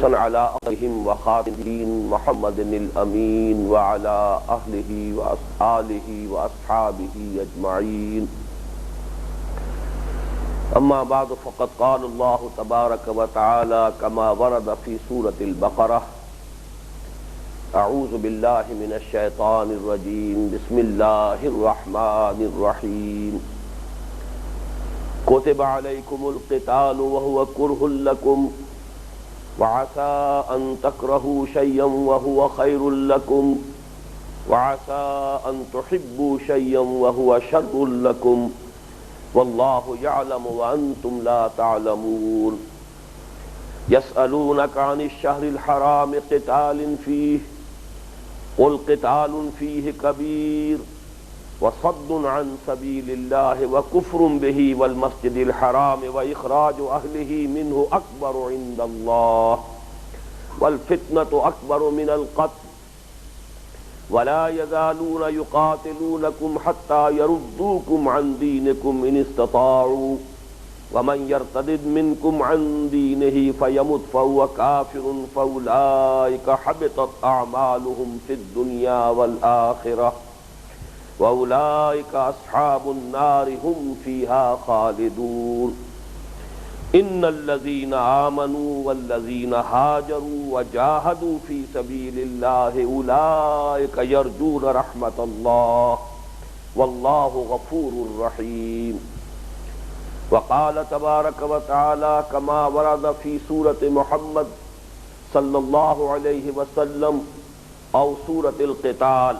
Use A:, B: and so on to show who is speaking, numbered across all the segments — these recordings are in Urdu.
A: خصوصا على أخيهم وخاتمين محمد الأمين وعلى أهله وآله وأصحابه أجمعين. أما بعد فقد قال الله تبارك وتعالى كما ورد في سورة البقرة: أعوذ بالله من الشيطان الرجيم بسم الله الرحمن الرحيم. كتب عليكم القتال وهو كره لكم وعسى أن تكرهوا شيئا وهو خير لكم وعسى أن تحبوا شيئا وهو شر لكم والله يعلم وأنتم لا تعلمون. يسألونك عن الشهر الحرام قتال فيه قل قتال فيه كبير وصد عن سبيل الله وكفر به والمسجد الحرام وإخراج أهله منه أكبر عند الله والفتنة أكبر من القتل ولا يزالون يقاتلونكم حتى يردوكم عن دينكم إن استطاعوا ومن يرتد منكم عن دينه فيمت فهو كافر فأولئك حبطت أعمالهم في الدنيا والآخرة وأولئك أصحاب النار هم فيها خالدون. إن الذين آمنوا والذين هاجروا وجاهدوا في سبيل الله أولئك يرجون رحمة الله والله غفور رحيم. وقال تبارك وتعالى كما ورد في سورة محمد صلى الله عليه وسلم أو سورة القتال: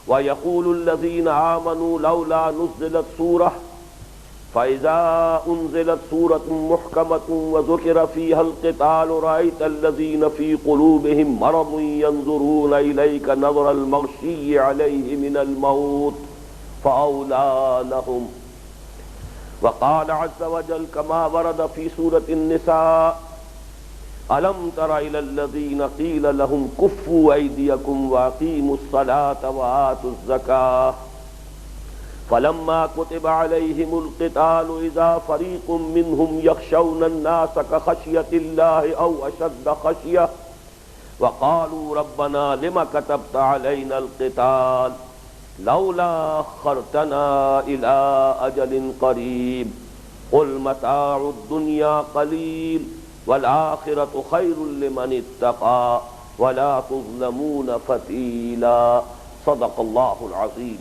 A: ويقول الذين آمنوا لولا نزلت سورة فإذا أنزلت سورة محكمة وذكر فيها القتال رأيت الذين في قلوبهم مرض ينظرون إليك نظر المغشي عليه من الموت فأولى لهم. وقال عز وجل كما ورد في سورة النساء: ألم تر إلى الذين قيل لهم كفوا أيديكم وأقيموا الصلاة وآتوا الزكاة فلما كتب عليهم القتال إذا فريق منهم يخشون الناس كخشية الله أو أشد خشية وقالوا ربنا لم كتبت علينا القتال لولا أخرتنا إلى أجل قريب قل متاع الدنيا قليل والآخرة خير لمن اتقى ولا تظلمون فتيلا. صدق الله العظيم.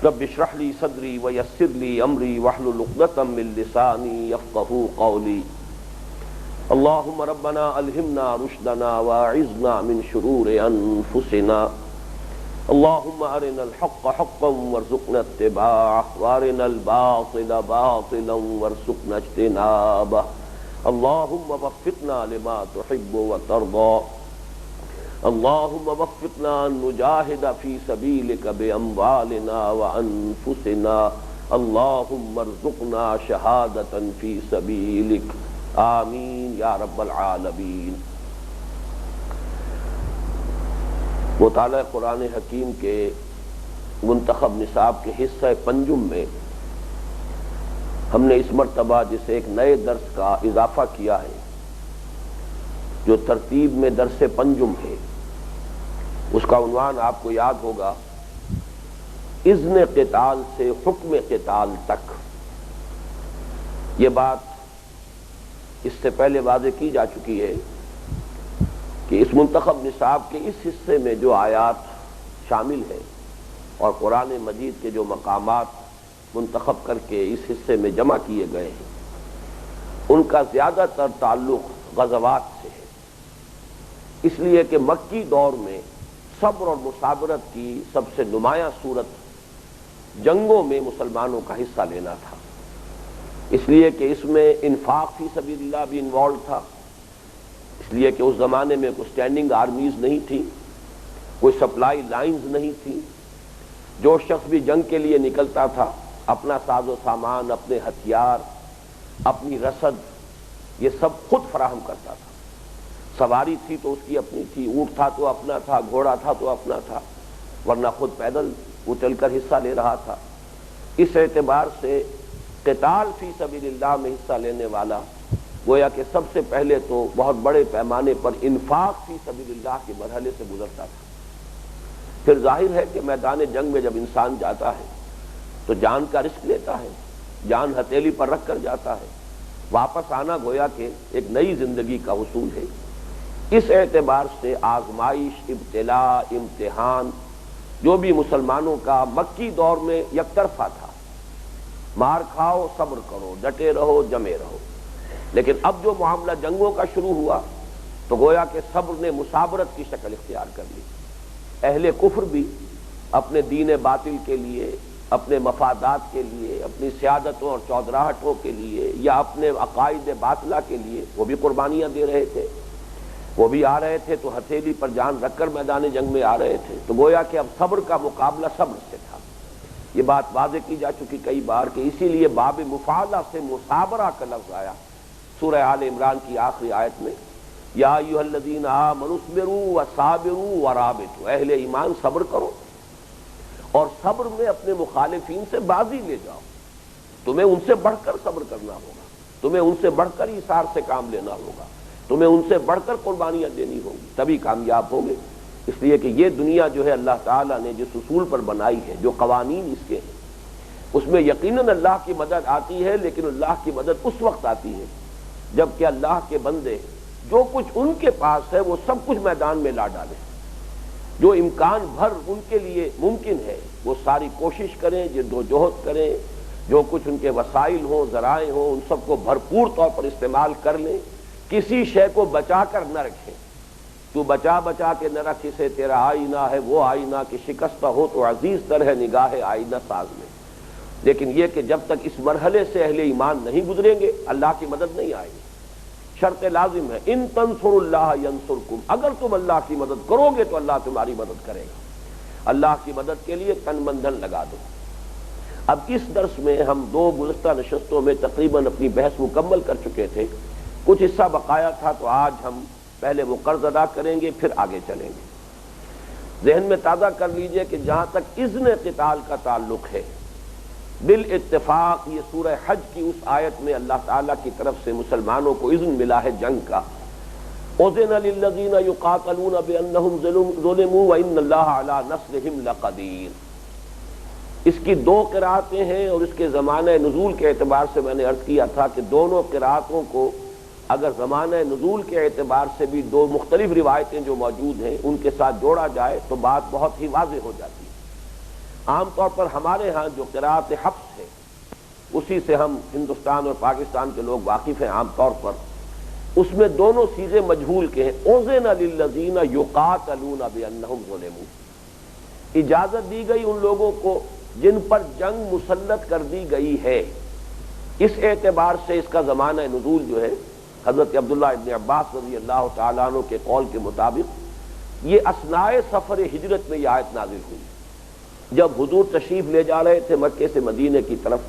A: رب اشرح لي صدري ويسر لي أمري واحلل عقدة من لساني يفقهوا قولي. اللهم ربنا ألهمنا رشدنا وأعذنا من شرور أنفسنا. اللهم أرنا الحق حقا وارزقنا اتباعه وأرنا الباطل باطلا وارزقنا اجتنابه. اللهم وفقنا لما تحب وترضى. اللهم وفقنا أن نجاهد في سبيلك بأموالنا وأنفسنا. اللهم ارزقنا شهادة في سبيلك. آمين یا رب العالمین. مطالعہ قرآن حکیم کے منتخب نصاب کے حصہ پنجم میں ہم نے اس مرتبہ جسے ایک نئے درس کا اضافہ کیا ہے جو ترتیب میں درس پنجم ہے، اس کا عنوان آپ کو یاد ہوگا: اذن قتال سے حکم قتال تک. یہ بات اس سے پہلے واضح کی جا چکی ہے کہ اس منتخب نصاب کے اس حصے میں جو آیات شامل ہیں اور قرآن مجید کے جو مقامات منتخب کر کے اس حصے میں جمع کیے گئے ہیں ان کا زیادہ تر تعلق غزوات سے ہے، اس لیے کہ مکی دور میں صبر اور مصابرت کی سب سے نمایاں صورت جنگوں میں مسلمانوں کا حصہ لینا تھا، اس لیے کہ اس میں انفاق فی سبیل اللہ بھی انوالو تھا، اس لیے کہ اس زمانے میں کوئی اسٹینڈنگ آرمیز نہیں تھی، کوئی سپلائی لائنز نہیں تھی. جو شخص بھی جنگ کے لیے نکلتا تھا اپنا ساز و سامان، اپنے ہتھیار، اپنی رسد، یہ سب خود فراہم کرتا تھا. سواری تھی تو اس کی اپنی تھی، اونٹ تھا تو اپنا تھا، گھوڑا تھا تو اپنا تھا، ورنہ خود پیدل وہ چل کر حصہ لے رہا تھا. اس اعتبار سے قتال فی سبیل اللہ میں حصہ لینے والا گویا کہ سب سے پہلے تو بہت بڑے پیمانے پر انفاق فی سبیل اللہ کے مرحلے سے گزرتا تھا. پھر ظاہر ہے کہ میدان جنگ میں جب انسان جاتا ہے تو جان کا رسک لیتا ہے، جان ہتھیلی پر رکھ کر جاتا ہے. واپس آنا گویا کہ ایک نئی زندگی کا حصول ہے. اس اعتبار سے آزمائش، ابتلا، امتحان جو بھی مسلمانوں کا مکی دور میں یک طرفہ تھا، مار کھاؤ صبر کرو، ڈٹے رہو جمے رہو. لیکن اب جو معاملہ جنگوں کا شروع ہوا تو گویا کہ صبر نے مسابرت کی شکل اختیار کر لی. اہل کفر بھی اپنے دین باطل کے لیے، اپنے مفادات کے لیے، اپنی سیادتوں اور چودراہٹوں کے لیے یا اپنے عقائد باطلہ کے لیے وہ بھی قربانیاں دے رہے تھے. وہ بھی آ رہے تھے تو ہتھیلی پر جان رکھ کر میدان جنگ میں آ رہے تھے. تو گویا کہ اب صبر کا مقابلہ صبر سے تھا. یہ بات واضح کی جا چکی کئی بار کہ اسی لیے باب مفاعلہ سے مصابرہ کا لفظ آیا سورہ آل عمران کی آخری آیت میں، یا ایھا الذین آمنوا اصبروا وصابروا ورابطوا. اہل ایمان صبر کرو اور صبر میں اپنے مخالفین سے بازی لے جاؤ. تمہیں ان سے بڑھ کر صبر کرنا ہوگا، تمہیں ان سے بڑھ کر ایثار سے کام لینا ہوگا، تمہیں ان سے بڑھ کر قربانیاں دینی ہوگی، تبھی کامیاب ہوگے. اس لیے کہ یہ دنیا جو ہے اللہ تعالیٰ نے جس اصول پر بنائی ہے، جو قوانین اس کے ہیں، اس میں یقیناً اللہ کی مدد آتی ہے. لیکن اللہ کی مدد اس وقت آتی ہے جب کہ اللہ کے بندے جو کچھ ان کے پاس ہے وہ سب کچھ میدان میں لا ڈالیں. جو امکان بھر ان کے لیے ممکن ہے وہ ساری کوشش کریں، جد و جہد کریں، جو کچھ ان کے وسائل ہوں، ذرائع ہوں، ان سب کو بھرپور طور پر استعمال کر لیں. کسی شے کو بچا کر نہ رکھیں. تو بچا بچا کے نہ رکھ اسے، تیرا آئینہ ہے وہ آئینہ کہ شکستہ ہو تو عزیز تر ہے نگاہ آئینہ ساز میں. لیکن یہ کہ جب تک اس مرحلے سے اہل ایمان نہیں گزریں گے اللہ کی مدد نہیں آئے گی. شرط لازم ہے ان تنصروا اللہ ینصرکم، اگر تم اللہ کی مدد کرو گے تو اللہ تمہاری مدد کرے گا. اللہ کی مدد کے لیے تن من دھن لگا دو. اب اس درس میں ہم دو گزشتہ نشستوں میں تقریباً اپنی بحث مکمل کر چکے تھے. کچھ حصہ بقایا تھا تو آج ہم پہلے وہ قرض ادا کریں گے پھر آگے چلیں گے. ذہن میں تازہ کر لیجئے کہ جہاں تک اذن قتال کا تعلق ہے، بالاتفاق یہ سورہ حج کی اس آیت میں اللہ تعالیٰ کی طرف سے مسلمانوں کو اذن ملا ہے جنگ کا. اذن للذین یقاتلون بانہم ظلموا وان اللہ علی نصرہم لقدیر. اس کی دو قرأتیں ہیں اور اس کے زمانہ نزول کے اعتبار سے میں نے عرض کیا تھا کہ دونوں قرأتوں کو اگر زمانہ نزول کے اعتبار سے بھی دو مختلف روایتیں جو موجود ہیں ان کے ساتھ جوڑا جائے تو بات بہت ہی واضح ہو جاتی ہے. عام طور پر ہمارے ہاں جو قرأت حفص ہے اسی سے ہم ہندوستان اور پاکستان کے لوگ واقف ہیں عام طور پر. اس میں دونوں صیغے مجہول کے ہیں. اذن للذین یقاتلون بانہم ظلموا، اجازت دی گئی ان لوگوں کو جن پر جنگ مسلط کر دی گئی ہے. اس اعتبار سے اس کا زمانہ نزول جو ہے حضرت عبداللہ ابن عباس رضی اللہ تعالیٰ عنہ کے قول کے مطابق یہ اثناء سفر ہجرت میں یہ آیت نازل ہوئی. جب حضور تشریف لے جا رہے تھے مکے سے مدینے کی طرف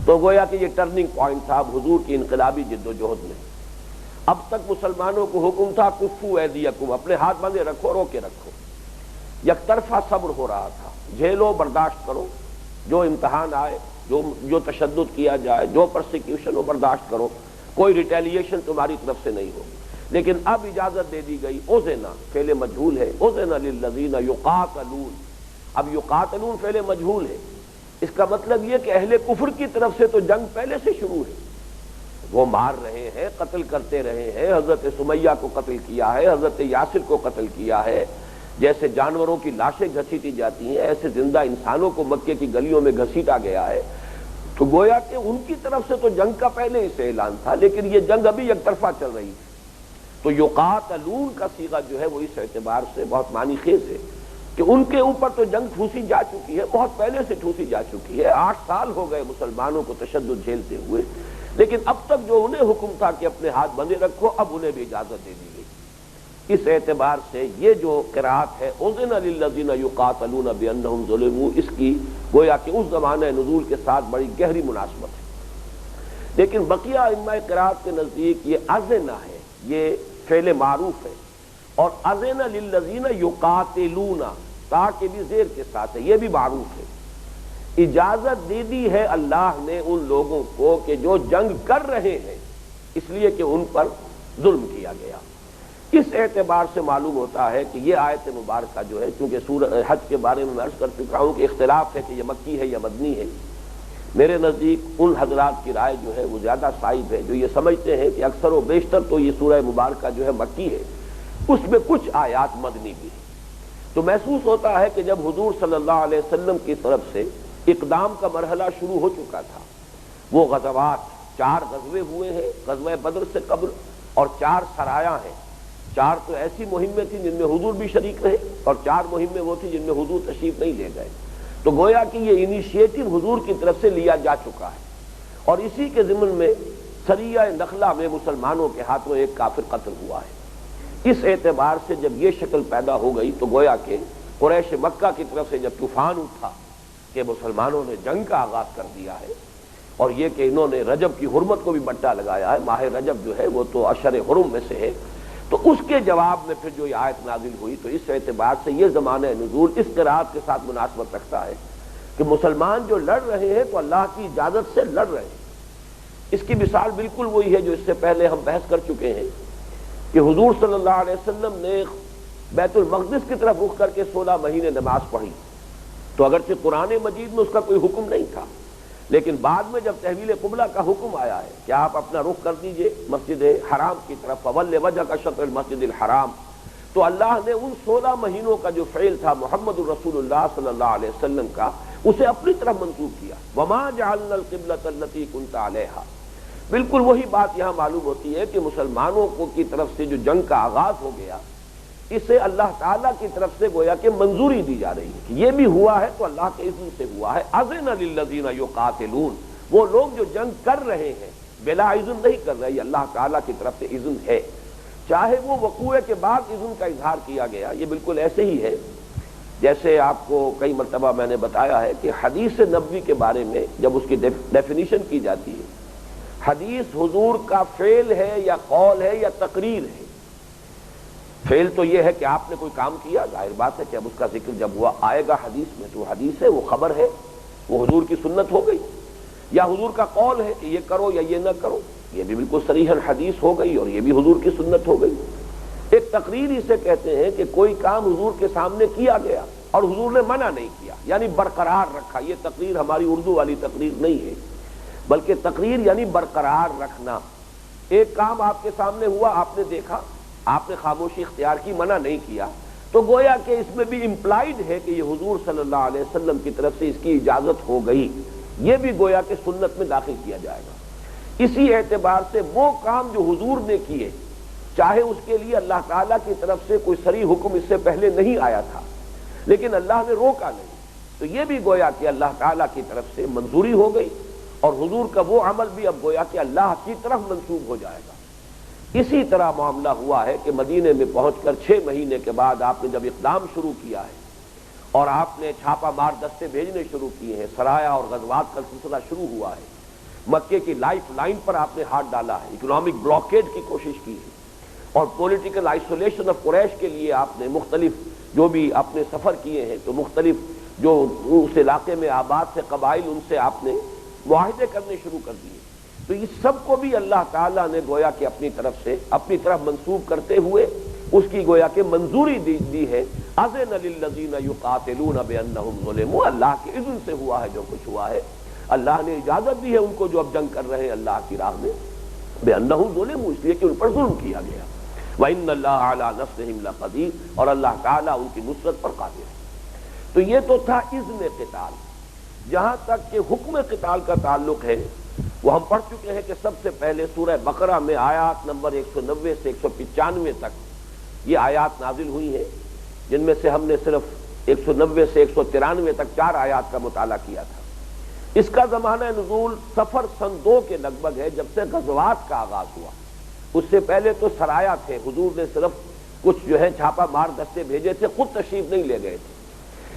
A: تو گویا کہ یہ ٹرننگ پوائنٹ تھا حضور کی انقلابی جد و جہد میں. اب تک مسلمانوں کو حکم تھا کفوا ایدیکم، اپنے ہاتھ باندھے رکھو، روکے رکھو. یک طرفہ صبر ہو رہا تھا، جھیلو برداشت کرو، جو امتحان آئے، جو تشدد کیا جائے، جو پرسیکیوشن ہو برداشت کرو، کوئی ریٹیلیشن تمہاری طرف سے نہیں ہوگی. لیکن اب اجازت دے دی گئی. اذن فعل مجہول ہے، اذن للذین یقاتلون. اب یقاتلون فعل مجہول ہے، اس کا مطلب یہ کہ اہل کفر کی طرف سے تو جنگ پہلے سے شروع ہے. وہ مار رہے ہیں، قتل کرتے رہے ہیں. حضرت سمیہ کو قتل کیا ہے، حضرت یاسر کو قتل کیا ہے. جیسے جانوروں کی لاشیں گھسیٹی جاتی ہیں ایسے زندہ انسانوں کو مکے کی گلیوں میں گھسیٹا گیا ہے. تو گویا کہ ان کی طرف سے تو جنگ کا پہلے ہی سے اعلان تھا، لیکن یہ جنگ ابھی یک طرفہ چل رہی تھی. تو یقاتلون کا صیغہ جو ہے وہ اس اعتبار سے بہت معنی خیز ہے کہ ان کے اوپر تو جنگ ٹھوسی جا چکی ہے، بہت پہلے سے ٹھوسی جا چکی ہے. 8 سال ہو گئے مسلمانوں کو تشدد جھیلتے ہوئے، لیکن اب تک جو انہیں حکم تھا کہ اپنے ہاتھ بندھے رکھو، اب انہیں بھی اجازت دے دی گئی. اس اعتبار سے یہ جو قرأت ہے اذن للذین یقاتلون بانہم ظلموا، اس کی گویا کہ اس زمانہ نزول کے ساتھ بڑی گہری مناسبت ہے. لیکن بقیہ ائمہ قرأت کے نزدیک یہ اذن ہے، یہ فعل معروف ہے. اور اذن للذین یقاتلون تاکہ بھی زیر کے ساتھ ہے، یہ بھی معروف ہے. اجازت دے دی ہے اللہ نے ان لوگوں کو کہ جو جنگ کر رہے ہیں، اس لیے کہ ان پر ظلم کیا گیا۔ اس اعتبار سے معلوم ہوتا ہے کہ یہ آیت مبارکہ جو ہے، چونکہ سورہ حج کے بارے میں عرض کر چکا ہوں کہ اختلاف ہے کہ یہ مکی ہے یا مدنی ہے، میرے نزدیک ان حضرات کی رائے جو ہے وہ زیادہ صائب ہے جو یہ سمجھتے ہیں کہ اکثر و بیشتر تو یہ سورہ مبارکہ جو ہے مکی ہے، اس میں کچھ آیات مدنی بھی ہیں۔ تو محسوس ہوتا ہے کہ جب حضور صلی اللہ علیہ وسلم کی طرف سے اقدام کا مرحلہ شروع ہو چکا تھا، وہ غزوات 4 غزوے ہوئے ہیں غزوہ بدر سے قبل، اور 4 سرایاں ہیں۔ 4 تو ایسی مہمیں تھیں جن میں حضور بھی شریک رہے، اور 4 مہمیں وہ تھیں جن میں حضور تشریف نہیں لے گئے۔ تو گویا کہ یہ انیشیٹو حضور کی طرف سے لیا جا چکا ہے، اور اسی کے ضمن میں سریہ نخلہ میں مسلمانوں کے ہاتھوں ایک کافر قتل ہوا ہے۔ اس اعتبار سے جب یہ شکل پیدا ہو گئی تو گویا کہ قریش مکہ کی طرف سے جب طوفان اٹھا کہ مسلمانوں نے جنگ کا آغاز کر دیا ہے، اور یہ کہ انہوں نے رجب کی حرمت کو بھی بٹا لگایا ہے، ماہ رجب جو ہے وہ تو اشہر حرم میں سے ہے، تو اس کے جواب میں پھر جو یہ آیت نازل ہوئی، تو اس اعتبار سے یہ زمانہ نزول اس قرات کے ساتھ مناسبت رکھتا ہے کہ مسلمان جو لڑ رہے ہیں تو اللہ کی اجازت سے لڑ رہے ہیں۔ اس کی مثال بالکل وہی ہے جو اس سے پہلے ہم بحث کر چکے ہیں کہ حضور صلی اللہ علیہ وسلم نے بیت المقدس کی طرف رخ کر کے 16 مہینے نماز پڑھی، تو اگرچہ قرآن مجید میں اس کا کوئی حکم نہیں تھا، لیکن بعد میں جب تحویل قبلہ کا حکم آیا ہے کہ آپ اپنا رخ کر دیجئے مسجد حرام کی طرف، فَوَلِّ وَجْهَكَ شَطْرَ الْمَسْجِدِ الْحَرَامِ، تو اللہ نے ان 16 مہینوں کا جو فعل تھا محمد الرسول اللہ صلی اللہ علیہ وسلم کا، اسے اپنی طرف منسوخ کیا۔ وَمَا جَعَلْنَا الْقِبْلَةَ الَّتِي كُنْتَ عَلَيْهَا، بالکل وہی بات یہاں معلوم ہوتی ہے کہ مسلمانوں کو کی طرف سے جو جنگ کا آغاز ہو گیا، اسے اللہ تعالیٰ کی طرف سے گویا کہ منظوری دی جا رہی ہے کہ یہ بھی ہوا ہے تو اللہ کے اذن سے ہوا ہے۔ اذن للذین یقاتلون، وہ لوگ جو جنگ کر رہے ہیں بلا اذن نہیں کر رہے، یہ اللہ تعالیٰ کی طرف سے اذن ہے، چاہے وہ وقوع کے بعد اذن کا اظہار کیا گیا۔ یہ بالکل ایسے ہی ہے جیسے آپ کو کئی مرتبہ میں نے بتایا ہے کہ حدیث نبوی کے بارے میں جب اس کی ڈیفینیشن کی جاتی ہے، حدیث حضور کا فعل ہے یا قول ہے یا تقریر ہے۔ فعل تو یہ ہے کہ آپ نے کوئی کام کیا، ظاہر بات ہے کہ اب اس کا ذکر جب ہوا آئے گا حدیث میں، تو حدیث ہے، وہ خبر ہے، وہ حضور کی سنت ہو گئی۔ یا حضور کا قول ہے کہ یہ کرو یا یہ نہ کرو، یہ بھی بالکل صریحاً حدیث ہو گئی اور یہ بھی حضور کی سنت ہو گئی۔ ایک تقریر اسے کہتے ہیں کہ کوئی کام حضور کے سامنے کیا گیا اور حضور نے منع نہیں کیا، یعنی برقرار رکھا۔ یہ تقریر ہماری اردو والی تقریر نہیں ہے، بلکہ تقریر یعنی برقرار رکھنا۔ ایک کام آپ کے سامنے ہوا، آپ نے دیکھا، آپ نے خاموشی اختیار کی، منع نہیں کیا، تو گویا کہ اس میں بھی امپلائڈ ہے کہ یہ حضور صلی اللہ علیہ وسلم کی طرف سے اس کی اجازت ہو گئی، یہ بھی گویا کہ سنت میں داخل کیا جائے گا۔ اسی اعتبار سے وہ کام جو حضور نے کیے، چاہے اس کے لیے اللہ تعالیٰ کی طرف سے کوئی صریح حکم اس سے پہلے نہیں آیا تھا، لیکن اللہ نے روکا نہیں، تو یہ بھی گویا کہ اللہ تعالیٰ کی طرف سے منظوری ہو گئی، اور حضور کا وہ عمل بھی اب گویا کہ اللہ کی طرف منسوب ہو جائے گا۔ اسی طرح معاملہ ہوا ہے کہ مدینے میں پہنچ کر 6 مہینے کے بعد آپ نے جب اقدام شروع کیا ہے اور آپ نے چھاپا مار دستے بھیجنے شروع کیے ہیں، سرایا اور غزوات کا سلسلہ شروع ہوا ہے، مکے کی لائف لائن پر آپ نے ہاتھ ڈالا ہے، اکنامک بلاکیڈ کی کوشش کی ہے، اور پولیٹیکل آئسولیشن آف قریش کے لیے آپ نے مختلف جو بھی اپنے سفر کیے ہیں، تو مختلف جو اس علاقے میں آباد سے قبائل، ان سے آپ نے معاہدے کرنے شروع کر دیے۔ تو اس سب کو بھی اللہ تعالیٰ نے گویا کہ اپنی طرف سے اپنی طرف منسوب کرتے ہوئے اس کی گویا کہ منظوری دی ہے۔ اذن للذین یقاتلون بانہم ظلموا، اللہ کے اذن سے ہوا ہے جو کچھ ہوا ہے، اللہ نے اجازت دی ہے ان کو جو اب جنگ کر رہے ہیں اللہ کی راہ میں، بانہم ظلموا، اس لیے کہ ان پر ظلم کیا گیا۔ وان اللہ علی نصرہم لقدیر، اور اللہ تعالیٰ ان کی نصرت پر قادر ہے۔ تو یہ تو تھا اذن قتال۔ جہاں تک کہ حکم قتال کا تعلق ہے، وہ ہم پڑھ چکے ہیں کہ سب سے پہلے سورہ بقرہ میں آیات نمبر 190 سے 195 تک یہ آیات نازل ہوئی ہیں، جن میں سے ہم نے صرف 190 سے 193 تک 4 آیات کا مطالعہ کیا تھا۔ اس کا زمانہ نزول صفر سن 2 کے لگ بھگ ہے، جب سے غزوات کا آغاز ہوا۔ اس سے پہلے تو سرایا تھے، حضور نے صرف کچھ جو ہے چھاپا مار دستے بھیجے تھے، خود تشریف نہیں لے گئے تھے۔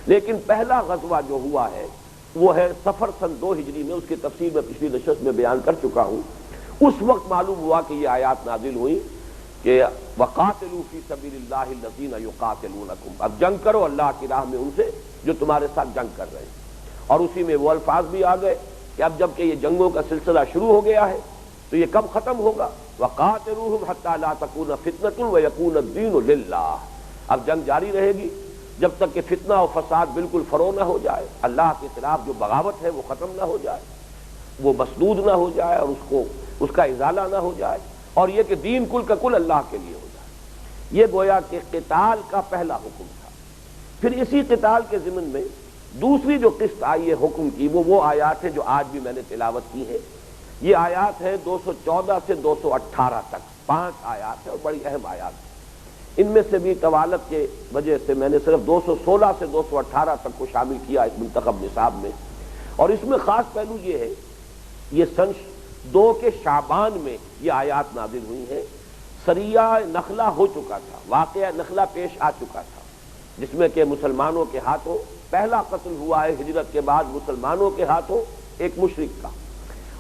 A: لیکن پہلا غزوہ جو ہوا ہے وہ ہے صفر سن 2 ہجری میں، اس کی تفصیل میں پچھلی نشست میں بیان کر چکا ہوں۔ اس وقت معلوم ہوا کہ یہ آیات نازل ہوئی کہ وَقَاتِلُوا فِي سَبِيلِ اللَّهِ الَّذِينَ يُقَاتِلُونَكُمْ، اب جنگ کرو اللہ کی راہ میں ان سے جو تمہارے ساتھ جنگ کر رہے ہیں۔ اور اسی میں وہ الفاظ بھی آ گئے کہ اب جب کہ یہ جنگوں کا سلسلہ شروع ہو گیا ہے تو یہ کب ختم ہوگا؟ وَقَاتِلُوهُمْ حَتَّى لَا تَكُونَ فِتْنَةٌ وَيَكُونَ الدِّينُ لِلَّهِ۔ اب جنگ جاری رہے گی جب تک کہ فتنہ و فساد بالکل فرو نہ ہو جائے، اللہ کے خلاف جو بغاوت ہے وہ ختم نہ ہو جائے، وہ مسدود نہ ہو جائے اور اس کا ازالہ نہ ہو جائے، اور یہ کہ دین کل کا کل اللہ کے لیے ہو جائے۔ یہ گویا کہ قتال کا پہلا حکم تھا۔ پھر اسی قتال کے ضمن میں دوسری جو قسط آئی ہے حکم کی، وہ آیات ہیں جو آج بھی میں نے تلاوت کی ہے۔ یہ آیات ہیں 214 سے 218 تک، 5 آیات ہیں اور بڑی اہم آیات ہیں۔ ان میں سے بھی طوالت کے وجہ سے میں نے صرف 216 سے 218 تک کو شامل کیا اس منتخب نصاب میں، اور اس میں خاص پہلو یہ ہے، یہ سن 2 کے شعبان میں یہ آیات نازل ہوئی ہیں۔ سریہ نخلا ہو چکا تھا، واقعہ نخلا پیش آ چکا تھا، جس میں کہ مسلمانوں کے ہاتھوں پہلا قتل ہوا ہے ہجرت کے بعد مسلمانوں کے ہاتھوں ایک مشرک کا،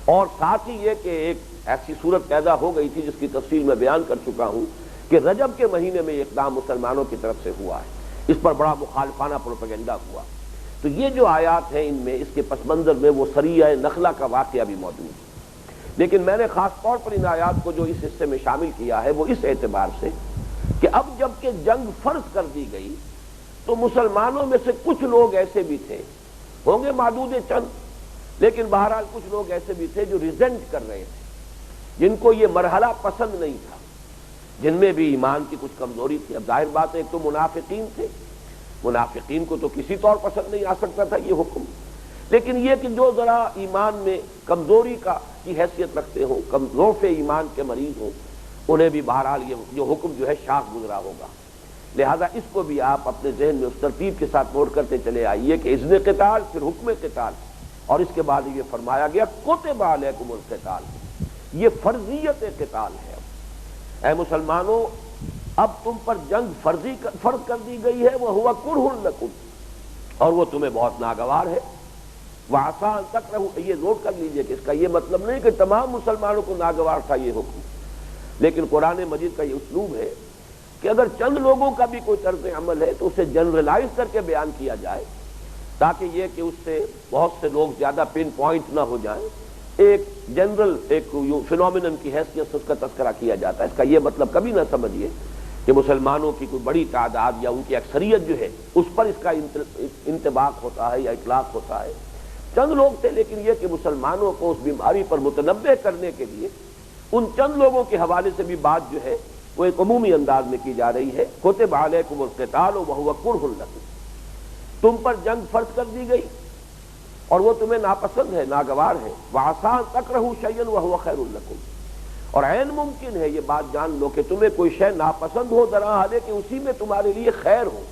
A: اور ساتھ ہی یہ کہ ایک ایسی صورت پیدا ہو گئی تھی جس کی تفصیل میں بیان کر چکا ہوں کہ رجب کے مہینے میں یہ اقدام مسلمانوں کی طرف سے ہوا ہے، اس پر بڑا مخالفانہ پروپیگنڈا ہوا۔ تو یہ جو آیات ہیں ان میں اس کے پس منظر میں وہ سریہ نخلا کا واقعہ بھی موجود ہے، لیکن میں نے خاص طور پر ان آیات کو جو اس حصے میں شامل کیا ہے وہ اس اعتبار سے کہ اب جب کہ جنگ فرض کر دی گئی تو مسلمانوں میں سے کچھ لوگ ایسے بھی تھے، ہوں گے معدود چند، لیکن بہرحال کچھ لوگ ایسے بھی تھے جو ریزنٹ کر رہے تھے، جن کو یہ مرحلہ پسند نہیں تھا، جن میں بھی ایمان کی کچھ کمزوری تھی۔ اب ظاہر بات ہے ایک تو منافقین تھے، منافقین کو تو کسی طور پسند نہیں آ سکتا تھا یہ حکم، لیکن یہ کہ جو ذرا ایمان میں کمزوری کی حیثیت رکھتے ہوں، ضعف ایمان کے مریض ہوں، انہیں بھی بہرحال یہ جو حکم جو ہے شاق گزرا ہوگا۔ لہذا اس کو بھی آپ اپنے ذہن میں اس ترتیب کے ساتھ نوٹ کرتے چلے آئیے کہ اذن قتال، پھر حکم قتال، اور اس کے بعد یہ فرمایا گیا کتب علیکم القتال، یہ فرضیت قتال ہے۔ اے مسلمانوں، اب تم پر جنگ فرض کر دی گئی ہے، وَهُوَ كُرْهٌ لَكُمْ، اور وہ تمہیں بہت ناگوار ہے۔ وَعَسَىٰ أَن تَكْرَهُوا، یہ نوٹ کر لیجئے کہ اس کا یہ مطلب نہیں کہ تمام مسلمانوں کو ناگوار تھا یہ حکم، لیکن قرآن مجید کا یہ اسلوب ہے کہ اگر چند لوگوں کا بھی کوئی طرز عمل ہے تو اسے جنرلائز کر کے بیان کیا جائے، تاکہ یہ کہ اس سے بہت سے لوگ زیادہ پن پوائنٹ نہ ہو جائیں، ایک جنرل ایک فینومینن کی حیثیت سے اس کا تذکرہ کیا جاتا ہے۔ اس کا یہ مطلب کبھی نہ سمجھیے کہ مسلمانوں کی کوئی بڑی تعداد یا ان کی اکثریت جو ہے اس پر اس کا انطباق ہوتا ہے یا اطلاق ہوتا ہے۔ چند لوگ تھے، لیکن یہ کہ مسلمانوں کو اس بیماری پر متنبہ کرنے کے لیے ان چند لوگوں کے حوالے سے بھی بات جو ہے وہ ایک عمومی انداز میں کی جا رہی ہے۔ کتب علیکم القتال وہو کرہ لکم، تم پر جنگ فرض کر دی گئی اور وہ تمہیں ناپسند ہے، ناگوار ہے۔ وعسیٰ ان تکرہوا شیئا وہو خیر لکم، اور عین ممکن ہے یہ بات جان لو کہ تمہیں کوئی شے ناپسند ہو درا حالے کہ اسی میں تمہارے لیے خیر ہو۔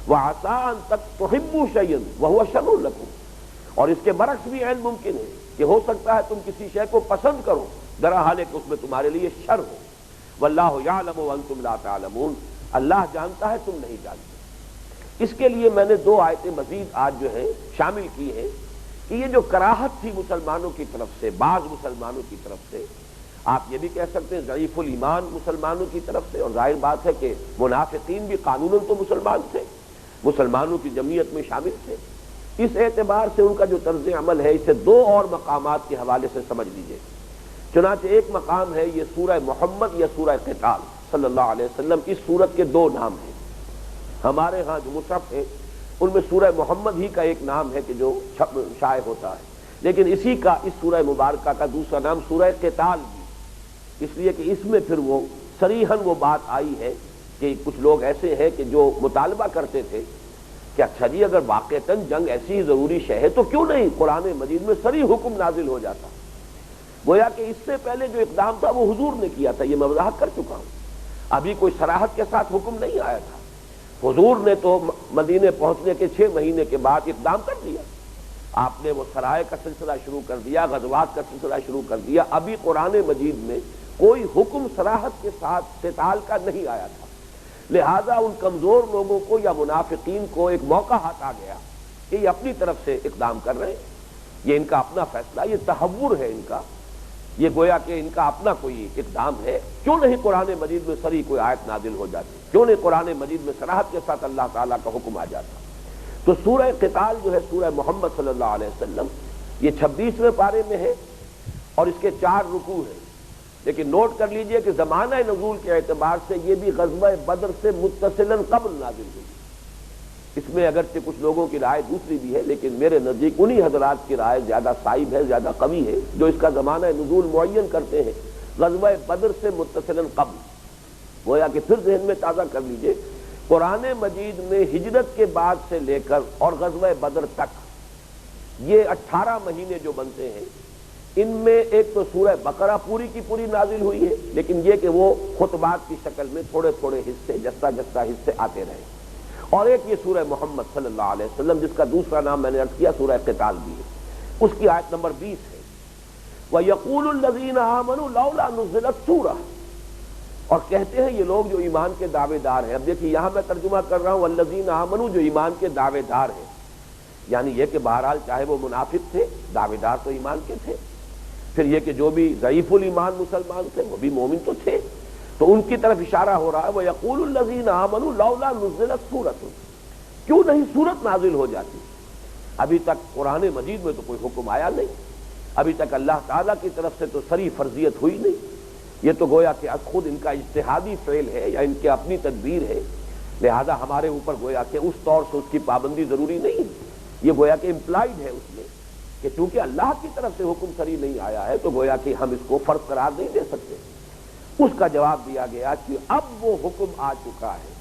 A: وعسیٰ ان تحبوا شیئا وہو شر لکم، اور اس کے برعکس بھی عین ممکن ہے کہ ہو سکتا ہے تم کسی شے کو پسند کرو درا حالے کہ اس میں تمہارے لیے شر ہو۔ واللہ یعلم وانتم لا تعلمون، اللہ جانتا ہے تم نہیں جانتے۔ اس کے لیے میں نے 2 آیتیں مزید آج جو ہے شامل کی ہیں کہ یہ جو کراہت تھی مسلمانوں کی طرف سے، بعض مسلمانوں کی طرف سے، آپ یہ بھی کہہ سکتے ہیں ضعیف الایمان مسلمانوں کی طرف سے، اور ظاہر بات ہے کہ منافقین بھی قانوناً تو مسلمان تھے، مسلمانوں کی جمعیت میں شامل تھے، اس اعتبار سے ان کا جو طرز عمل ہے اسے 2 اور مقامات کے حوالے سے سمجھ لیجئے۔ چنانچہ ایک مقام ہے یہ سورہ محمد یا سورہ قتال صلی اللہ علیہ وسلم، اس سورت کے 2 نام ہیں۔ ہمارے ہاں جو مصحف ہے ان میں سورہ محمد ہی کا ایک نام ہے کہ جو شائع ہوتا ہے، لیکن اسی کا اس سورہ مبارکہ کا دوسرا نام سورہ قتال بھی، اس لیے کہ اس میں پھر وہ صریحاً وہ بات آئی ہے کہ کچھ لوگ ایسے ہیں کہ جو مطالبہ کرتے تھے کہ اچھا جی اگر واقعتاً جنگ ایسی ہی ضروری شے ہے تو کیوں نہیں قرآن مجید میں صریح حکم نازل ہو جاتا۔ گویا کہ اس سے پہلے جو اقدام تھا وہ حضور نے کیا تھا، یہ میں وضاحت کر چکا ہوں، ابھی کوئی صراحت کے ساتھ حکم نہیں آیا تھا۔ حضور نے تو مدینے پہنچنے کے 6 مہینے کے بعد اقدام کر دیا، آپ نے وہ سرائے کا سلسلہ شروع کر دیا، غزوات کا سلسلہ شروع کر دیا، ابھی قرآن مجید میں کوئی حکم صراحت کے ساتھ قتال کا نہیں آیا تھا۔ لہذا ان کمزور لوگوں کو یا منافقین کو ایک موقع ہاتھ آ گیا کہ یہ اپنی طرف سے اقدام کر رہے ہیں، یہ ان کا اپنا فیصلہ، یہ تحور ہے ان کا، یہ گویا کہ ان کا اپنا کوئی اقدام ہے، کیوں نہیں قرآن مجید میں صریح کوئی آیت نازل ہو جاتی، کیوں نہیں قرآن مجید میں صراحت کے ساتھ اللہ تعالیٰ کا حکم آ جاتا۔ تو سورہ قتال جو ہے سورہ محمد صلی اللہ علیہ وسلم، یہ 26ویں پارے میں ہے، اور اس کے 4 رکوع ہیں، لیکن نوٹ کر لیجئے کہ زمانہ نزول کے اعتبار سے یہ بھی غزوہ بدر سے متصلاً قبل نازل ہوئی۔ اس میں اگرچہ کچھ لوگوں کی رائے دوسری بھی ہے، لیکن میرے نزدیک انہی حضرات کی رائے زیادہ صائب ہے، زیادہ قوی ہے، جو اس کا زمانہ نزول معین کرتے ہیں غزوہ بدر سے متصلاً قبل۔ گویا کہ پھر ذہن میں تازہ کر لیجئے، قرآن مجید میں ہجرت کے بعد سے لے کر اور غزوہ بدر تک یہ 18 مہینے جو بنتے ہیں، ان میں ایک تو سورہ بقرہ پوری کی پوری نازل ہوئی ہے، لیکن یہ کہ وہ خطبات کی شکل میں تھوڑے تھوڑے حصے، جسا جسا حصے آتے رہے، اور ایک یہ سورہ محمد صلی اللہ علیہ وسلم جس کا دوسرا نام میں نے عرض کیا سورہ قتال بھی ہے، اس کی آیت نمبر 20 ہے، وَيَقُولُ الَّذِينَ آمَنُوا لَوْلَا نُزِّلَتْ سُورَةٌ، اور کہتے ہیں یہ لوگ جو ایمان کے دعوے دار ہیں۔ اب دیکھیے یہاں میں ترجمہ کر رہا ہوں الذین آمنوا، جو ایمان کے دعوے دار ہیں، یعنی یہ کہ بہرحال چاہے وہ منافق تھے، دعوے دار تو ایمان کے تھے، پھر یہ کہ جو بھی ضعیف الایمان مسلمان تھے وہ بھی مومن تو تھے، تو ان کی طرف اشارہ ہو رہا ہے وَيَقُولُ الَّذِينَ آمَنُوا لَوْلَا نُزِّلَتْ سُورَةٌ، کیوں نہیں سورت نازل ہو جاتی؟ ابھی تک قرآن مجید میں تو کوئی حکم آیا نہیں، ابھی تک اللہ تعالیٰ کی طرف سے تو صریح فرضیت ہوئی نہیں، یہ تو گویا کہ خود ان کا اجتہادی فعل ہے یا ان کی اپنی تدبیر ہے، لہذا ہمارے اوپر گویا کہ اس طور سے اس کی پابندی ضروری نہیں، یہ گویا کہ امپلائڈ ہے اس میں کہ چونکہ اللہ کی طرف سے حکم صریح نہیں آیا ہے تو گویا کہ ہم اس کو فرض قرار نہیں دے سکتے۔ اس کا جواب دیا گیا کہ اب وہ حکم آ چکا ہے،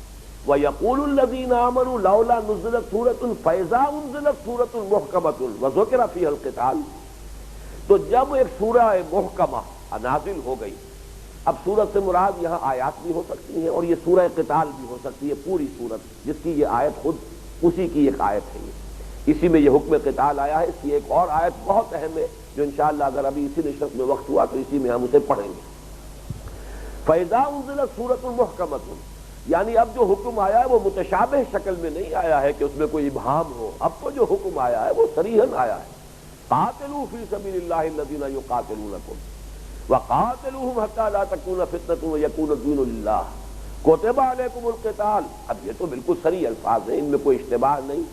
A: وَيَقُولُ الَّذِينَ آمَنُوا لَوْلَا نُزِّلَتْ سُورَةٌ فَإِذَا أُنزِلَتْ سُورَةٌ مُحْكَمَةٌ وَذُكِرَ فِيهَا الْقِتَالُ، تو جب ایک سورہ محکمہ نازل ہو گئی، اب سورت سے مراد یہاں آیات بھی ہو سکتی ہیں اور یہ سورہ قتال بھی ہو سکتی ہے، پوری سورت جس کی یہ آیت خود اسی کی ایک آیت ہے، اسی میں یہ حکم قتال آیا ہے۔ اس کی ایک اور آیت بہت اہم ہے جو انشاءاللہ اگر ابھی اسی نشست میں وقت ہوا تو اسی میں ہم اسے پڑھیں گے۔ فَإِذَا أُنزِلَتْ سُورَةٌ مُحْكَمَةٌ، یعنی اب جو حکم آیا ہے وہ متشابہ شکل میں نہیں آیا ہے کہ اس میں کوئی ابہام ہو، اب تو جو حکم آیا ہے وہ صریحاً آیا ہے، قَاتِلُوا فِي سَبِيلِ اللَّهِ الَّذِينَ يُقَاتِلُونَكُمْ وَقَاتِلُوهُمْ حَتَّى لَا تَكُونَ فِتْنَةٌ وَيَكُونَ الدِّينُ لِلَّهِ كُتِبَ عَلَيْكُمُ الْقِتَالُ، اب یہ تو بالکل صریح الفاظ ہیں، ان میں کوئی اشتباہ نہیں،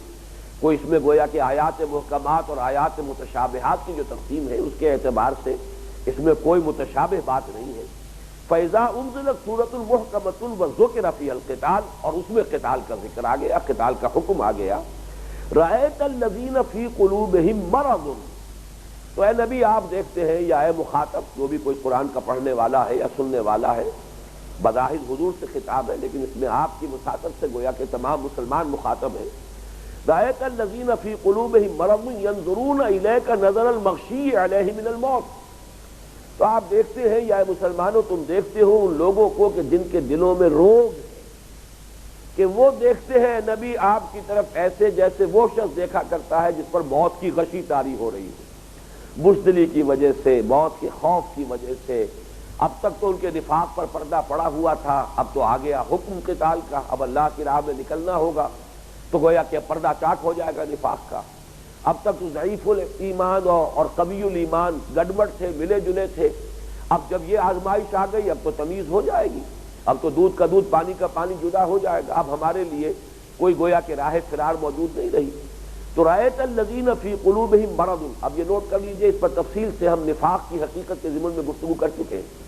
A: کوئی اس میں گویا کہ آیات محکمات اور آیات متشابہات کی جو تقسیم ہے اس کے اعتبار سے اس میں کوئی متشابہ بات نہیں ہے۔ فَإِذَا أُنزِلَتْ سُورَةٌ مُحْكَمَةٌ وَذُكِرَ فِيهَا الْقِتَالُ، اور اس میں قتال کا ذکر آ گیا، قتال کا حکم آ گیا۔ رَأَيْتَ الَّذِينَ فِي قُلُوبِهِم مَّرَضٌ، تو اے نبی آپ دیکھتے ہیں یا اے مخاطب جو بھی کوئی قرآن کا پڑھنے والا ہے یا سننے والا ہے، بظاہر حضور سے خطاب ہے لیکن اس میں آپ کی مخاطب سے گویا کہ تمام مسلمان مخاطب ہیں۔ رأيت الذين في قلوبهم مرض ينظرون إليك نظر المغشي عليه من الموت، تو آپ دیکھتے ہیں یا اے مسلمانوں تم دیکھتے ہو ان لوگوں کو کہ جن کے دلوں میں روگ ہے، کہ وہ دیکھتے ہیں نبی آپ کی طرف ایسے جیسے وہ شخص دیکھا کرتا ہے جس پر موت کی غشی طاری ہو رہی ہے، بزدلی کی وجہ سے، موت کے خوف کی وجہ سے۔ اب تک تو ان کے نفاق پر پردہ پڑا ہوا تھا، اب تو آ گیا حکم قتال کا، اب اللہ کی راہ میں نکلنا ہوگا، تو گویا کہ پردہ چاک ہو جائے گا نفاق کا۔ اب تک تو ضعیف الایمان اور قوی الایمان گڑبڑ تھے، ملے جلے تھے، اب جب یہ آزمائش آ گئی اب تو تمیز ہو جائے گی، اب تو دودھ کا دودھ پانی کا پانی جدا ہو جائے گا، اب ہمارے لیے کوئی گویا کہ راہ فرار موجود نہیں رہی۔ تو رأیت الذین فی قلوبہم مرض، اب یہ نوٹ کر لیجئے، اس پر تفصیل سے ہم نفاق کی حقیقت کے ضمن میں گفتگو کر چکے ہیں۔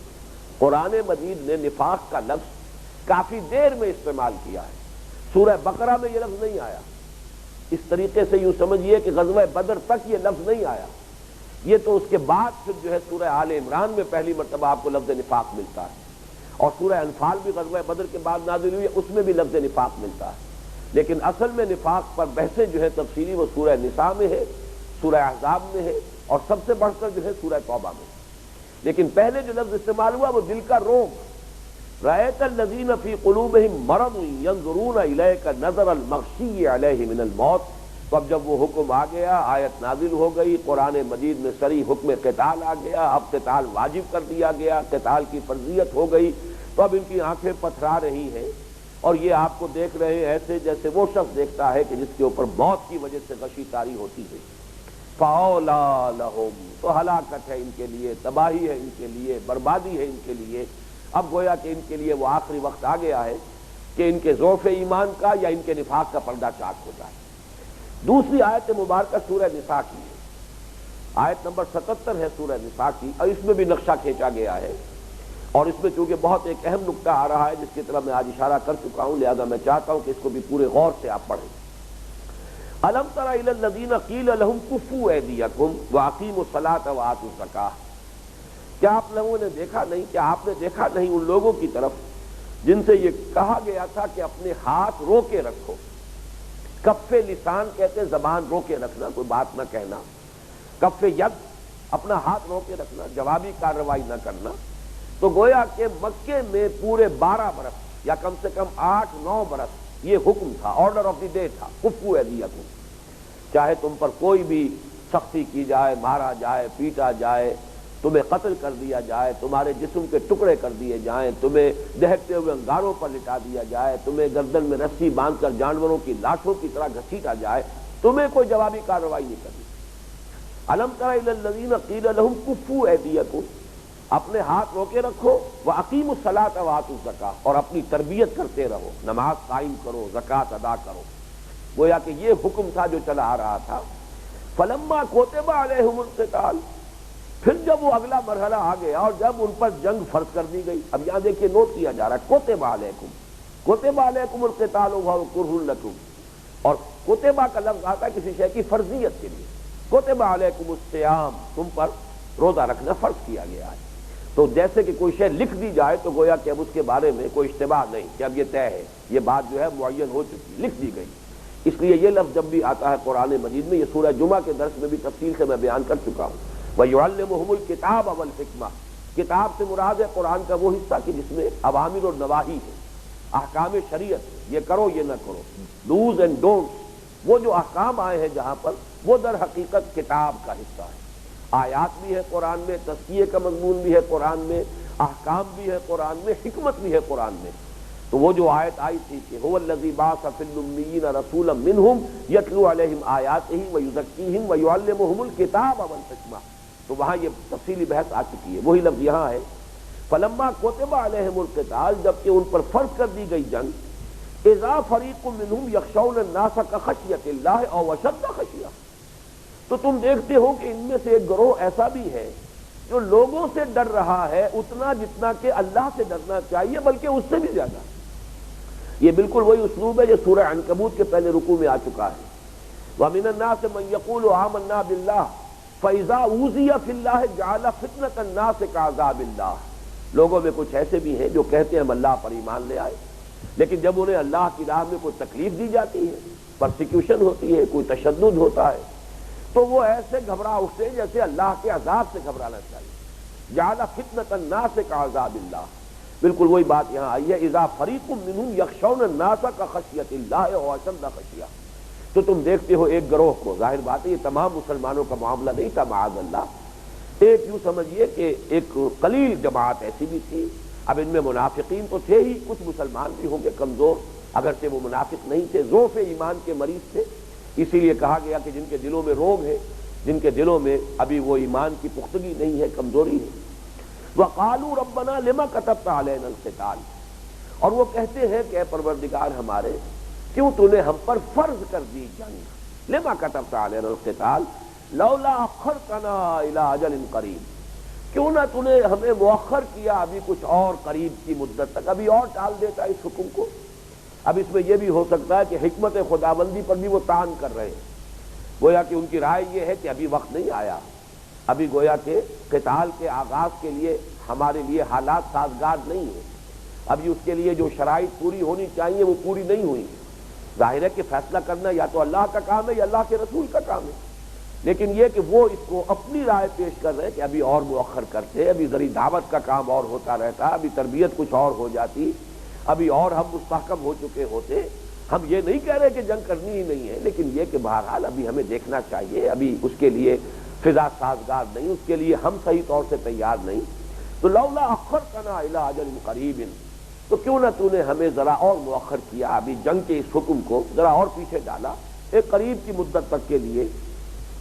A: قرآن مجید نے نفاق کا لفظ کافی دیر میں استعمال کیا ہے، سورہ بقرہ میں یہ لفظ نہیں آیا، اس طریقے سے یوں سمجھیے کہ غزوہ بدر تک یہ لفظ نہیں آیا، یہ تو اس کے بعد پھر جو ہے سورہ آل عمران میں پہلی مرتبہ آپ کو لفظ نفاق ملتا ہے، اور سورہ انفال بھی غزوہ بدر کے بعد نازل ہوئی ہے، اس میں بھی لفظ نفاق ملتا ہے، لیکن اصل میں نفاق پر بحثیں جو ہے تفصیلی وہ سورہ نساء میں ہے، سورہ احزاب میں ہے، اور سب سے بڑھ کر جو ہے سورہ توبہ میں، لیکن پہلے جو لفظ استعمال ہوا وہ دل کا روگ۔ رأیت الذین فی قلوبہم مرض ینظرون الیک نظر المغشی علیہ من الموت، تو اب جب وہ حکم آ گیا، آیت نازل ہو گئی، قرآن مجید میں صریح حکم قتال آ گیا، اب قتال واجب کر دیا گیا، قتال کی فرضیت ہو گئی، تو اب ان کی آنکھیں پتھرا رہی ہیں، اور یہ آپ کو دیکھ رہے ہیں ایسے جیسے وہ شخص دیکھتا ہے کہ جس کے اوپر موت کی وجہ سے غشی طاری ہوتی ہے۔ فَأَوْلَىٰ لَهُمْ، تو ہلاکت ہے ان کے لیے، تباہی ہے ان کے لیے، بربادی ہے ان کے لیے۔ اب گویا کہ ان کے لیے وہ آخری وقت آ گیا ہے کہ ان کے ضعف ایمان کا یا ان کے نفاق کا پردہ چاک ہو جائے۔ دوسری آیت مبارکہ سورہ نساء کی ہے، آیت نمبر 77 ہے سورہ نساء کی، اور اس میں بھی نقشہ کھینچا گیا ہے، اور اس میں چونکہ بہت ایک اہم نقطہ آ رہا ہے جس کی طرف میں آج اشارہ کر چکا ہوں، لہذا میں چاہتا ہوں کہ اس کو بھی پورے غور سے آپ پڑھیں۔ الم تر الی الذین قیل لهم کفوا ایدیکم واقیموا الصلاۃ وآتوا الزکاۃ، کیا آپ لوگوں نے دیکھا نہیں، کیا آپ نے دیکھا نہیں ان لوگوں کی طرف جن سے یہ کہا گیا تھا کہ اپنے ہاتھ رو کے رکھو؟ کف لسان کہتے ہیں زبان رو کے رکھنا، کوئی بات نہ کہنا، کف ید اپنا ہاتھ رو کے رکھنا، جوابی کارروائی نہ کرنا۔ تو گویا کہ مکے میں پورے 12 برس یا کم سے کم 8-9 برس یہ حکم تھا، آرڈر آف دی ڈے تھا، کفوا ایدیکم، چاہے تم پر کوئی بھی سختی کی جائے، مارا جائے، پیٹا جائے، تمہیں قتل کر دیا جائے، تمہارے جسم کے ٹکڑے کر دیے جائیں، تمہیں دہکتے ہوئے انگاروں پر لٹا دیا جائے، تمہیں گردن میں رسی باندھ کر جانوروں کی لاشوں کی طرح گھسیٹا جائے، تمہیں کوئی جوابی کارروائی نہیں کرنی۔ الم تر الی الذین قیل لهم کفوا ایدیکم، اپنے ہاتھ رو کے رکھو، واقیموا الصلاۃ وآتوا الزکاۃ، اور اپنی تربیت کرتے رہو، نماز قائم کرو، زکوٰۃ ادا کرو۔ گویا کہ یہ حکم تھا جو چلا آ رہا تھا۔ فلما کتب علیہم القتال، پھر جب وہ اگلا مرحلہ آ گیا اور جب ان پر جنگ فرض کر دی گئی، اب یہاں دیکھیے نوٹ کیا جا رہا ہے، کتب علیکم القتال وهو کرہ لکم، اور کتبہ کا لفظ آتا ہے کسی شے کی فرضیت کے لیے، کتب علیکم الصیام، تم پر روزہ رکھنا فرض کیا گیا ہے۔ تو جیسے کہ کوئی شے لکھ دی جائے تو گویا کہ اب اس کے بارے میں کوئی اشتباہ نہیں کہ اب یہ طے ہے، یہ بات جو ہے معین ہو چکی، لکھ دی گئی۔ اس لیے یہ لفظ جب بھی آتا ہے قرآن مجید میں، یہ سورہ جمعہ کے درس میں بھی تفصیل سے میں بیان کر چکا ہوں، وَيُعَلِّمُهُمُ الْكِتَابَ وَالْحِکْمَةَ، کتاب سے مراد ہے قرآن کا وہ حصہ کہ جس میں اوامر اور نواہی ہے، احکام شریعت، یہ کرو یہ نہ کرو، ڈوز اینڈ ڈونٹس، وہ جو احکام آئے ہیں جہاں پر، وہ در حقیقت کتاب کا حصہ ہے۔ آیات بھی ہے قرآن میں، تزکیے کا مضمون بھی ہے قرآن میں، احکام بھی ہے قرآن میں، حکمت بھی ہے قرآن میں۔ تو وہ جو آیت آئی تھی کہ هو الذی بعث فی الامیین رسولا منہم یتلو علیہم آیاتہ ویزکیہم ویعلمہم الکتاب والحکمہ، تو وہاں یہ تفصیلی بحث آ چکی ہے، وہی لفظ یہاں ہے۔ فلما کتب علیہم القتال، جبکہ ان پر فرض کر دی گئی جنگ، اذا فریق منہم یخشون الناس کخشیۃ اللہ او اشد خشیہ، تو تم دیکھتے ہو کہ ان میں سے ایک گروہ ایسا بھی ہے جو لوگوں سے ڈر رہا ہے اتنا جتنا کہ اللہ سے ڈرنا چاہیے، بلکہ اس سے بھی زیادہ۔ یہ بالکل وہی اسلوب ہے جو سورہ عنکبوت کے پہلے رکوع میں آ چکا ہے، وَمِنَ النَّاسِ مَن يَقُولُ آمَنَّا بِاللَّهِ فَإِذَا أُوذِيَ فِي اللَّهِ جَعَلَ فِتْنَةَ النَّاسِ كَعَذَابِ اللَّهِ، لوگوں میں کچھ ایسے بھی ہیں جو کہتے ہیں ہم اللہ پر ایمان لے آئے، لیکن جب انہیں اللہ کی راہ میں کوئی تکلیف دی جاتی ہے، پرسیکیوشن ہوتی ہے، کوئی تشدد ہوتا ہے، تو وہ ایسے گھبرا اٹھتے ہیں جیسے اللہ کے عذاب سے گھبرانا چاہیے۔ جعل فتنة الناس كعذاب اللہ، بالکل وہی بات یہاں آئی ہے، اذا فریق منہم یخشون الناس کخشیۃ اللہ او اشد خشیہ، تو تم دیکھتے ہو ایک گروہ کو، ظاہر بات ہے یہ تمام مسلمانوں کا معاملہ نہیں تھا معاذ اللہ، ایک یوں سمجھیے کہ ایک قلیل جماعت ایسی بھی تھی، اب ان میں منافقین تو تھے ہی، کچھ مسلمان بھی ہوں گے کمزور، اگرچہ وہ منافق نہیں تھے، ضعف ایمان کے مریض تھے، اسی لیے کہا گیا کہ جن کے دلوں میں روگ ہے، جن کے دلوں میں ابھی وہ ایمان کی پختگی نہیں ہے، کمزوری ہے۔ وَقَالُوا رَبَّنَا لِمَ كَتَبْتَ عَلَيْنَا الْقِتَالَ، اور وہ کہتے ہیں کہ اے پروردگار ہمارے، کیوں تو نے ہم پر فرض کر دی جنگ، لِمَ كَتَبْتَ عَلَيْنَا الْقِتَالَ لَوْلَا أَخَّرْتَنَا إِلَىٰ أَجَلٍ قَرِيبٍ، کیوں نہ تو نے ہمیں مؤخر کیا ابھی کچھ اور قریب کی مدت تک، ابھی اور ٹال دیتا اس حکم کو۔ اب اس میں یہ بھی ہو سکتا ہے کہ حکمت خداوندی پر بھی وہ طعن کر رہے ہیں، گویا کہ ان کی رائے یہ ہے کہ ابھی وقت نہیں آیا، ابھی گویا کہ قتال کے آغاز کے لیے ہمارے لیے حالات سازگار نہیں ہیں، ابھی اس کے لیے جو شرائط پوری ہونی چاہیے وہ پوری نہیں ہوئی۔ ظاہر ہے کہ فیصلہ کرنا یا تو اللہ کا کام ہے یا اللہ کے رسول کا کام ہے، لیکن یہ کہ وہ اس کو اپنی رائے پیش کر رہے ہیں کہ ابھی اور مؤخر کرتے، ابھی ذری دعوت کا کام اور ہوتا رہتا، ابھی تربیت کچھ اور ہو جاتی، ابھی اور ہم مستحکم ہو چکے ہوتے۔ ہم یہ نہیں کہہ رہے کہ جنگ کرنی ہی نہیں ہے، لیکن یہ کہ بہرحال ابھی ہمیں دیکھنا چاہیے، ابھی اس کے لیے فضا سازگار نہیں، اس کے لیے ہم صحیح طور سے تیار نہیں۔ تو لولا اخرتنا الی اجل قریب، تو کیوں نہ تو نے ہمیں ذرا اور مؤخر کیا، ابھی جنگ کے اس حکم کو ذرا اور پیچھے ڈالا ایک قریب کی مدت تک کے لیے۔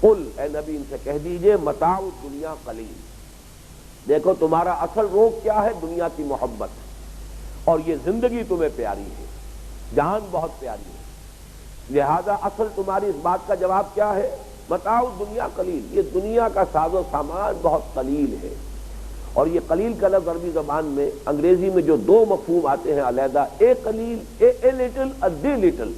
A: قل، اے نبی ان سے کہہ دیجئے، متاع الدنیا قلیل، دیکھو تمہارا اصل روگ کیا ہے، دنیا کی محبت، اور یہ زندگی تمہیں پیاری ہے، جان بہت پیاری ہے، لہذا اصل تمہاری اس بات کا جواب کیا ہے متاع دنیا قلیل، یہ دنیا کا ساز و سامان بہت قلیل ہے. اور یہ قلیل کا لفظ عربی زبان میں انگریزی میں جو دو مفہوم آتے ہیں علیحدہ، اے قلیل، اے لٹل اور دی لٹل،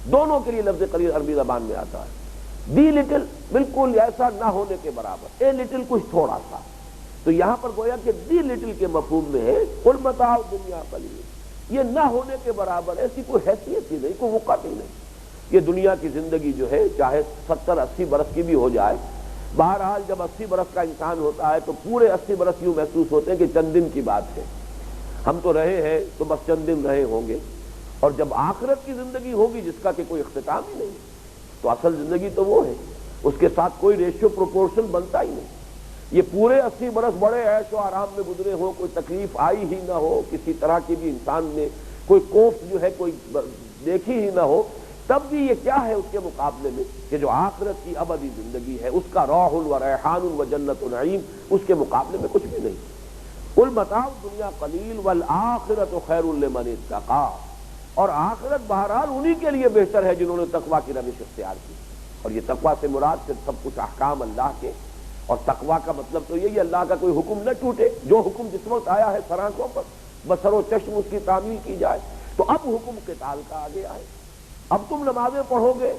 A: دونوں کے لیے لفظ قلیل عربی زبان میں آتا ہے. دی لٹل بالکل ایسا نہ ہونے کے برابر، اے لٹل کچھ تھوڑا سا. تو یہاں پر گویا کہ دی لٹل کے مفہوم میں ہے قل متاع دنیا قلیل، یہ نہ ہونے کے برابر، ایسی کوئی حیثیت ہی نہیں، کوئی وقت ہی نہیں. یہ دنیا کی زندگی جو ہے چاہے 70-80 برس کی بھی ہو جائے، بہرحال جب 80 برس کا انسان ہوتا ہے تو پورے 80 برس یوں محسوس ہوتے ہیں کہ چند دن کی بات ہے. ہم تو رہے ہیں تو بس چند دن رہے ہوں گے، اور جب آخرت کی زندگی ہوگی جس کا کہ کوئی اختتام ہی نہیں، تو اصل زندگی تو وہ ہے، اس کے ساتھ کوئی ریشیو پروپورشن بنتا ہی نہیں. یہ پورے 80 برس بڑے عیش و آرام میں گزرے ہوں، کوئی تکلیف آئی ہی نہ ہو، کسی طرح کی بھی انسان نے کوئی کوفت جو ہے کوئی دیکھی ہی نہ ہو، تب بھی یہ کیا ہے اس کے مقابلے میں کہ جو آخرت کی ابدی زندگی ہے، اس کا روح و ریحان و جنت و نعیم، اس کے مقابلے میں کچھ بھی نہیں. قل متاع الدنیا قلیل والآخرۃ خیر لمن اتقی، اور آخرت بہرحال انہی کے لیے بہتر ہے جنہوں نے تقوی کی روش اختیار کی. اور یہ تقوی سے مراد پھر سب کچھ احکام اللہ کے، اور تقوی کا مطلب تو یہی اللہ کا کوئی حکم نہ ٹوٹے، جو حکم جس وقت آیا ہے سر آنکھوں پر بصر و چشم اس کی تعمیل کی جائے. تو اب حکم قتال کا آگے آئے. اب تم نمازیں پڑھو گے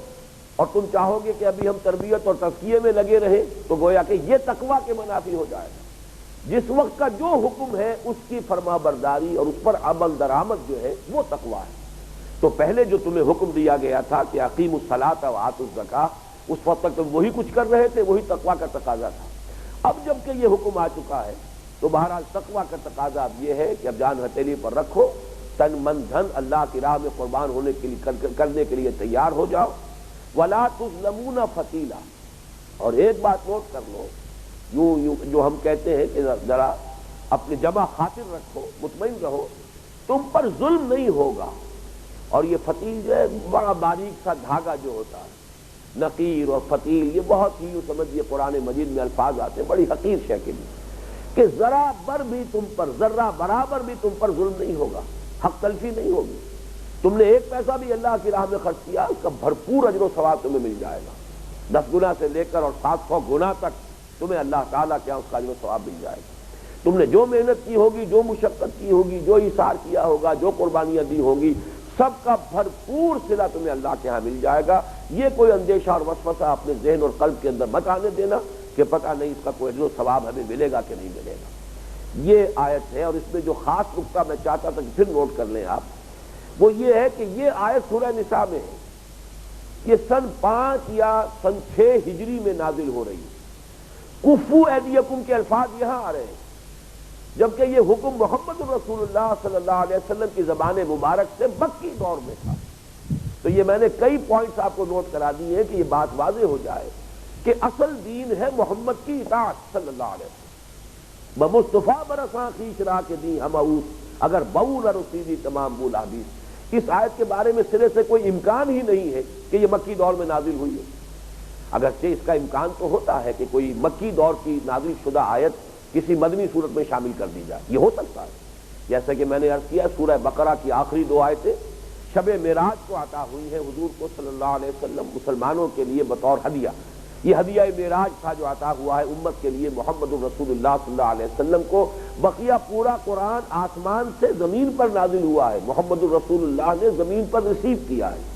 A: اور تم چاہو گے کہ ابھی ہم تربیت اور تزکیے میں لگے رہیں، تو گویا کہ یہ تقوی کے منافی ہو جائے گا. جس وقت کا جو حکم ہے اس کی فرما برداری اور اس پر عمل درآمد جو ہے وہ تقوی ہے. تو پہلے جو تمہیں حکم دیا گیا تھا کہ اقیموا الصلاۃ وآتوا الزکاۃ، اس وقت تک تم وہی کچھ کر رہے تھے، وہی تقوی کا تقاضا تھا. اب جب کہ یہ حکم آ چکا ہے تو بہرحال تقوی کا تقاضا اب یہ ہے کہ اب جان ہتھیلی پر رکھو، تن من دھن اللہ کی راہ میں قربان ہونے کے لیے کرنے کے لیے تیار ہو جاؤ. ولا تظلمون فتیلا، اور ایک بات نوٹ کر لو، یوں جو ہم کہتے ہیں کہ ذرا اپنی جمع خاطر رکھو، مطمئن رہو، تم پر ظلم نہیں ہوگا. اور یہ فتیل جو ہے بڑا باریک سا دھاگا جو ہوتا ہے، نقیر اور فتیل، یہ بہت ہی یوں سمجھیے قرآن مجید میں الفاظ آتے ہیں بڑی حقیر شے کے لیے، کہ ذرا بر بھی تم پر، ذرہ برابر بھی تم پر ظلم نہیں ہوگا، حق تلفی نہیں ہوگی. تم نے ایک پیسہ بھی اللہ کی راہ میں خرچ کیا، اس کا بھرپور اجر و ثواب تمہیں مل جائے گا. 10 گنا سے لے کر اور 700 گنا تک تمہیں اللہ تعالیٰ کیا اس کا اجر و ثواب مل جائے گا. تم نے جو محنت کی ہوگی، جو مشقت کی ہوگی، جو ایثار کیا ہوگا، جو قربانیاں دی ہوں گی، سب کا بھرپور صلہ تمہیں اللہ کے ہاں مل جائے گا. یہ کوئی اندیشہ اور وسوسہ اپنے ذہن اور قلب کے اندر مت آنے دینا کہ پتہ نہیں اس کا کوئی اجر و ثواب ہمیں ملے گا کہ نہیں ملے گا. یہ آیت ہے، اور اس میں جو خاص نقطہ میں چاہتا تھا کہ پھر نوٹ کر لیں آپ، وہ یہ ہے کہ یہ آیت سورہ نساء میں ہے. یہ سن 5 یا سن 6 ہجری میں نازل ہو رہی ہے. کفو ایدیکم کے الفاظ یہاں آ رہے ہیں، جبکہ یہ حکم محمد رسول اللہ صلی اللہ علیہ وسلم کی زبان مبارک سے مکی دور میں تھا. تو یہ میں نے کئی پوائنٹس آپ کو نوٹ کرا دی ہیں کہ یہ بات واضح ہو جائے کہ اصل دین ہے محمد کی اطاعت صلی اللہ علیہ وسلم. بمصطفیٰ برساں خیش راہ کے دی ہم اوس، اگر بول رسیدی تمام بول حدیث. اس آیت کے بارے میں سرے سے کوئی امکان ہی نہیں ہے کہ یہ مکی دور میں نازل ہوئی ہے. اگرچہ اس کا امکان تو ہوتا ہے کہ کوئی مکی دور کی نازل شدہ آیت کسی مدنی صورت میں شامل کر دی جائے، یہ ہو سکتا ہے. جیسا کہ میں نے عرض کیا، سورہ بقرہ کی آخری 2 آیتیں شب معراج کو عطا ہوئی ہیں حضور کو صلی اللہ علیہ وسلم مسلمانوں کے لیے بطور ہدیہ. یہ ہدیہ معراج تھا جو عطا ہوا ہے امت کے لیے محمد الرسول اللہ صلی اللہ علیہ وسلم کو. بقیہ پورا قرآن آسمان سے زمین پر نازل ہوا ہے، محمد الرسول اللہ نے زمین پر ریسیو کیا ہے.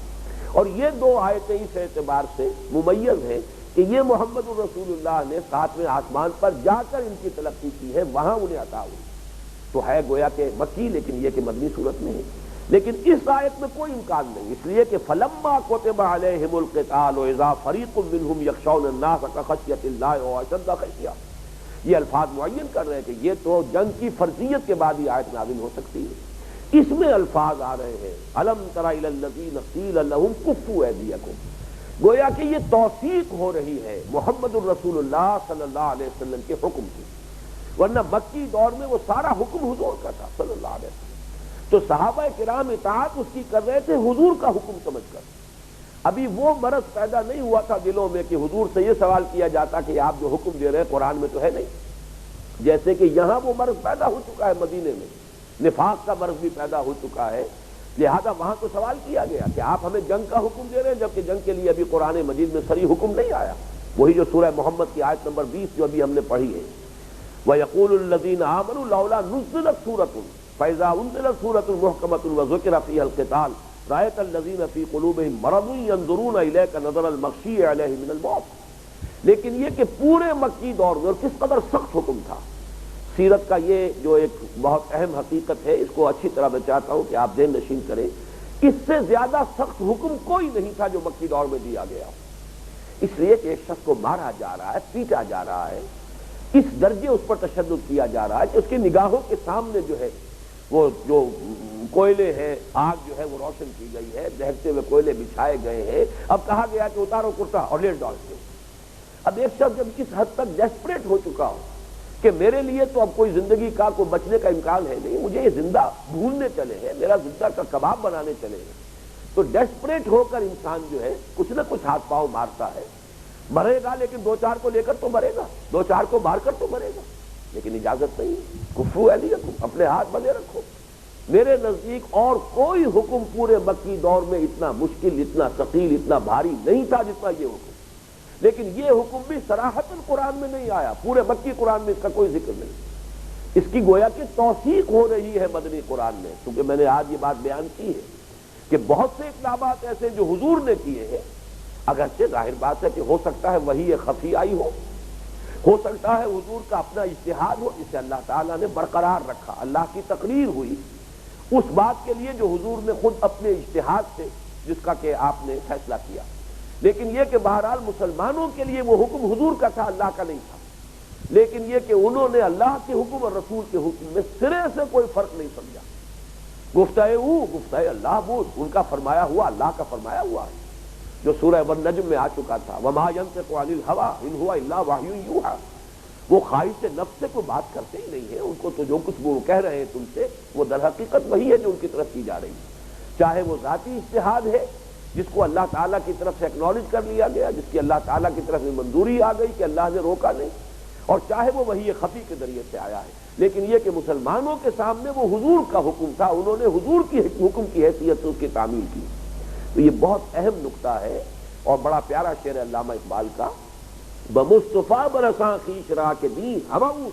A: اور یہ 2 آیتیں اس اعتبار سے ممیز ہیں کہ یہ محمد الرسول اللہ نے 7ویں آسمان پر جا کر ان کی تلقی کی ہے، وہاں انہیں عطا ہوئی. تو ہے گویا کہ مکی، لیکن یہ کہ مدنی صورت میں ہے. لیکن اس آیت میں کوئی امکان نہیں، اس لیے کہ فلما كتب عليهم القتال واذا فريق منهم يخشون الناس كخشية الله او اشد خشية. یہ الفاظ معین کر رہے ہیں کہ یہ تو جنگ کی فرضیت کے بعد یہ آیت نازل ہو سکتی ہے. اس میں الفاظ آ رہے ہیں الم تر الى الذين قيل لهم كفوا ايديكم، گویا کہ یہ توثیق ہو رہی ہے محمد الرسول اللہ صلی اللہ علیہ وسلم کے حکم کی. ورنہ مکی دور میں وہ سارا حکم حضور کا تھا صلی اللہ علیہ وسلم. تو صحابہ کرام اطاعت اس کی کر رہے تھے حضور کا حکم سمجھ کر. ابھی وہ مرض پیدا نہیں ہوا تھا دلوں میں کہ حضور سے یہ سوال کیا جاتا کہ آپ جو حکم دے رہے ہیں قرآن میں تو ہے نہیں. جیسے کہ یہاں وہ مرض پیدا ہو چکا ہے، مدینے میں نفاق کا مرض بھی پیدا ہو چکا ہے، لہذا وہاں تو سوال کیا گیا کہ آپ ہمیں جنگ کا حکم دے رہے ہیں جبکہ جنگ کے لیے ابھی قرآن مجید میں صریح حکم نہیں آیا. وہی جو سورہ محمد کی آیت نمبر 20 جو ابھی ہم نے پڑھی ہے، وَيَقُولُ الَّذِينَ آمَنُوا لَوْلَا نُزِّلَتْ سُورَةٌ فَإِذَا أُنزِلَتْ سُورَةٌ مُحْكَمَةٌ وَذُكِرَ فِيهَا الْقِتَالُ رَأَيْتَ الَّذِينَ فِي قُلُوبِهِم مَرَضٌ يَنظُرُونَ إِلَيْكَ نَظَرَ الْمَغْشِيِّ عَلَيْهِ مِنَ الْمَوْتِ. لیکن یہ کہ پورے مکی دور میں اور کس قدر سخت حکم تھا. سیرت کا یہ جو ایک بہت اہم حقیقت ہے، اس کو اچھی طرح میں چاہتا ہوں کہ آپ ذہن نشین کریں. اس سے زیادہ سخت حکم کوئی نہیں تھا جو مکی دور میں دیا گیا. اس لیے کہ ایک شخص کو مارا جا رہا ہے، پیٹا جا رہا ہے، اس درجے اس پر تشدد کیا جا رہا ہے کہ اس کی نگاہوں کے سامنے جو ہے وہ جو کوئلے ہیں، آگ جو ہے وہ روشن کی گئی ہے، دہتے ہوئے کوئلے بچھائے گئے ہیں. اب کہا گیا کہ اتارو کرتا اور لیٹ ڈال دو. اب ایک شخص جب اس حد تک ڈیسپریٹ ہو چکا ہو کہ میرے لیے تو اب کوئی زندگی کا کوئی بچنے کا امکان ہے نہیں، مجھے یہ زندہ بھولنے چلے ہیں، میرا زندہ کا کباب بنانے چلے ہیں، تو ڈیسپریٹ ہو کر انسان جو ہے کچھ نہ کچھ ہاتھ پاؤں مارتا ہے. مرے گا لیکن دو چار کو لے کر تو مرے گا، دو چار کو مار کر تو مرے گا، لیکن اجازت نہیں. کفو الیکم، اپنے ہاتھ بندے رکھو. میرے نزدیک اور کوئی حکم پورے مکی دور میں اتنا مشکل، اتنا ثقیل، اتنا بھاری نہیں تھا جتنا یہ حکم. لیکن یہ حکم بھی صراحتاً قرآن میں نہیں آیا، پورے مکی قرآن میں اس کا کوئی ذکر نہیں. اس کی گویا کہ توثیق ہو رہی ہے مدنی قرآن میں. کیونکہ میں نے آج یہ بات بیان کی ہے کہ بہت سے اقدامات ایسے جو حضور نے کیے ہیں، اگرچہ ظاہر بات ہے کہ ہو سکتا ہے وہی خفی آئی ہو سکتا ہے حضور کا اپنا اجتہاد ہو جسے اللہ تعالیٰ نے برقرار رکھا، اللہ کی تقریر ہوئی اس بات کے لیے جو حضور نے خود اپنے اجتہاد سے جس کا کہ آپ نے فیصلہ کیا. لیکن یہ کہ بہرحال مسلمانوں کے لیے وہ حکم حضور کا تھا، اللہ کا نہیں تھا. لیکن یہ کہ انہوں نے اللہ کے حکم اور رسول کے حکم میں سرے سے کوئی فرق نہیں سمجھا. گفتہ او گفتہ اللہ بود، ان کا فرمایا ہوا اللہ کا فرمایا ہوا ہے جو سورہ والنجم میں آ چکا تھا. وما ينطق عن الهوى ان هو الا وحی یوحی. وہ خواہش نفس سے کوئی بات کرتے ہی نہیں ہے، ان کو تو جو کچھ وہ کہہ رہے ہیں تم سے وہ در حقیقت وہی ہے جو ان کی طرف کی جا رہی ہے. چاہے وہ ذاتی اجتہاد ہے جس کو اللہ تعالیٰ کی طرف سے ایکنالج کر لیا گیا، جس کی اللہ تعالیٰ کی طرف سے منظوری آ گئی کہ اللہ نے روکا نہیں، اور چاہے وہ وحی خفی کے ذریعے سے آیا ہے. لیکن یہ کہ مسلمانوں کے سامنے وہ حضور کا حکم تھا، انہوں نے حضور کی حکم کی حیثیت سے اس کی تعمیل کی. تو یہ بہت اہم نقطہ ہے اور بڑا پیارا شعر علامہ اقبال کا، بمصطفیٰ برساں خیش را کے دین ہماؤں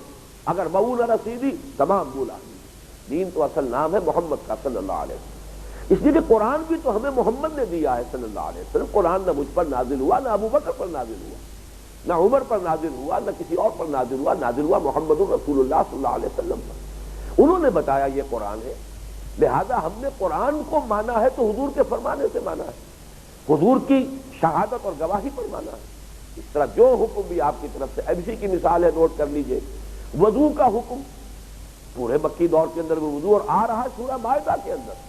A: اگر مئو نہ رسیدی تمام بولا. دین تو اصل نام ہے محمد کا صلی اللہ علیہ وسلم. اس لیے کہ قرآن بھی تو ہمیں محمد نے دیا ہے صلی اللہ علیہ وسلم. قرآن نہ مجھ پر نازل ہوا، نہ ابو بکر پر نازل ہوا، نہ عمر پر نازل ہوا، نہ کسی اور پر نازل ہوا. نازل ہوا محمد الرسول اللہ صلی اللہ علیہ وسلم پر. انہوں نے بتایا یہ قرآن ہے، لہذا ہم نے قرآن کو مانا ہے تو حضور کے فرمانے سے مانا ہے، حضور کی شہادت اور گواہی پر مانا ہے. اس طرح جو حکم بھی آپ کی طرف سے، اب اسی کی مثال ہے نوٹ کر لیجئے. وضو کا حکم پورے مکی دور کے اندر وضو اور آ رہا سورہ مائدہ کے اندر.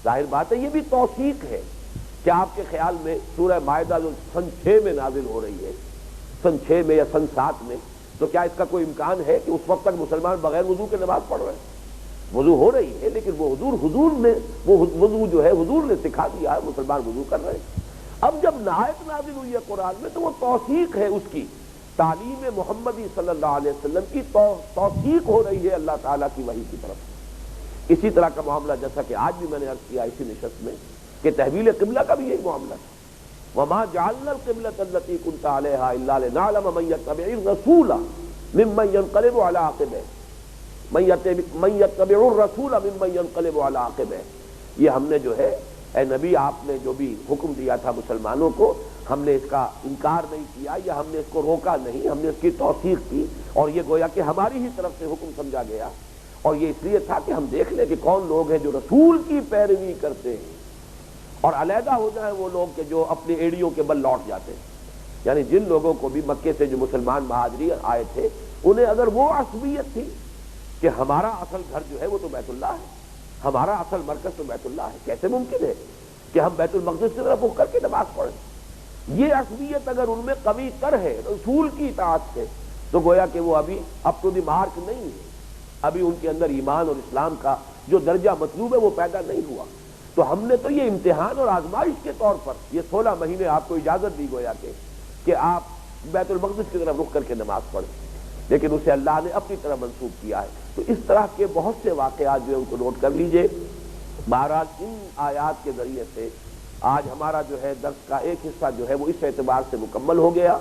A: ظاہر بات ہے یہ بھی توثیق ہے کہ آپ کے خیال میں سورہ مائدہ جو سن 6 میں نازل ہو رہی ہے، سن 6 میں یا سن 7 میں، تو کیا اس کا کوئی امکان ہے کہ اس وقت تک مسلمان بغیر وضو کے نماز پڑھ رہے ہیں؟ وضو ہو رہی ہے لیکن وہ حضور نے وہ وضو جو ہے حضور نے سکھا دیا ہے، مسلمان وضو کر رہے ہیں. اب جب آیت نازل ہوئی ہے قرآن میں تو وہ توثیق ہے اس کی، تعلیم محمدی صلی اللہ علیہ وسلم کی توثیق ہو رہی ہے اللہ تعالیٰ کی وحی کی طرف. اسی طرح کا معاملہ جیسا کہ آج بھی میں نے عرض کیا اسی نشست میں کہ تحویل قبلہ کا بھی یہی معاملہ تھا. وما جعلنا القبلة التي كنت عليها الا لنعلم من يتبع الرسول ممن ينقلب على عقبه من يتبع الرسول ممن ينقلب على عقبه. یہ ہم نے جو ہے اے نبی آپ نے جو بھی حکم دیا تھا مسلمانوں کو، ہم نے اس کا انکار نہیں کیا یا ہم نے اس کو روکا نہیں، ہم نے اس کی توثیق کی اور یہ گویا کہ ہماری ہی طرف سے حکم سمجھا گیا. اور یہ اس لیے تھا کہ ہم دیکھ لیں کہ کون لوگ ہیں جو رسول کی پیروی کرتے ہیں اور علیحدہ ہو جائیں وہ لوگ کہ جو اپنی ایڑیوں کے بل لوٹ جاتے ہیں. یعنی جن لوگوں کو بھی مکے سے جو مسلمان مہاجرین آئے تھے انہیں اگر وہ عصبیت تھی کہ ہمارا اصل گھر جو ہے وہ تو بیت اللہ ہے، ہمارا اصل مرکز تو بیت اللہ ہے، کیسے ممکن ہے کہ ہم بیت المقدس کی طرف رخ کر کے نماز پڑھیں؟ یہ عصبیت اگر ان میں قوی تر ہے رسول کی اطاعت سے تو گویا کہ وہ ابھی اپ ٹو دی مارک نہیں ہے، ابھی ان کے اندر ایمان اور اسلام کا جو درجہ مطلوب ہے وہ پیدا نہیں ہوا. تو ہم نے تو یہ امتحان اور آزمائش کے طور پر یہ 16 مہینے آپ کو اجازت دی گویا کہ آپ بیت المقدس کی طرف رخ کر کے نماز پڑھیں، لیکن اسے اللہ نے اپنی طرح منسوخ کیا ہے. تو اس طرح کے بہت سے واقعات جو ہیں ان کو نوٹ کر لیجئے. بہرحال ان آیات کے ذریعے سے آج ہمارا جو ہے درس کا ایک حصہ جو ہے وہ اس اعتبار سے مکمل ہو گیا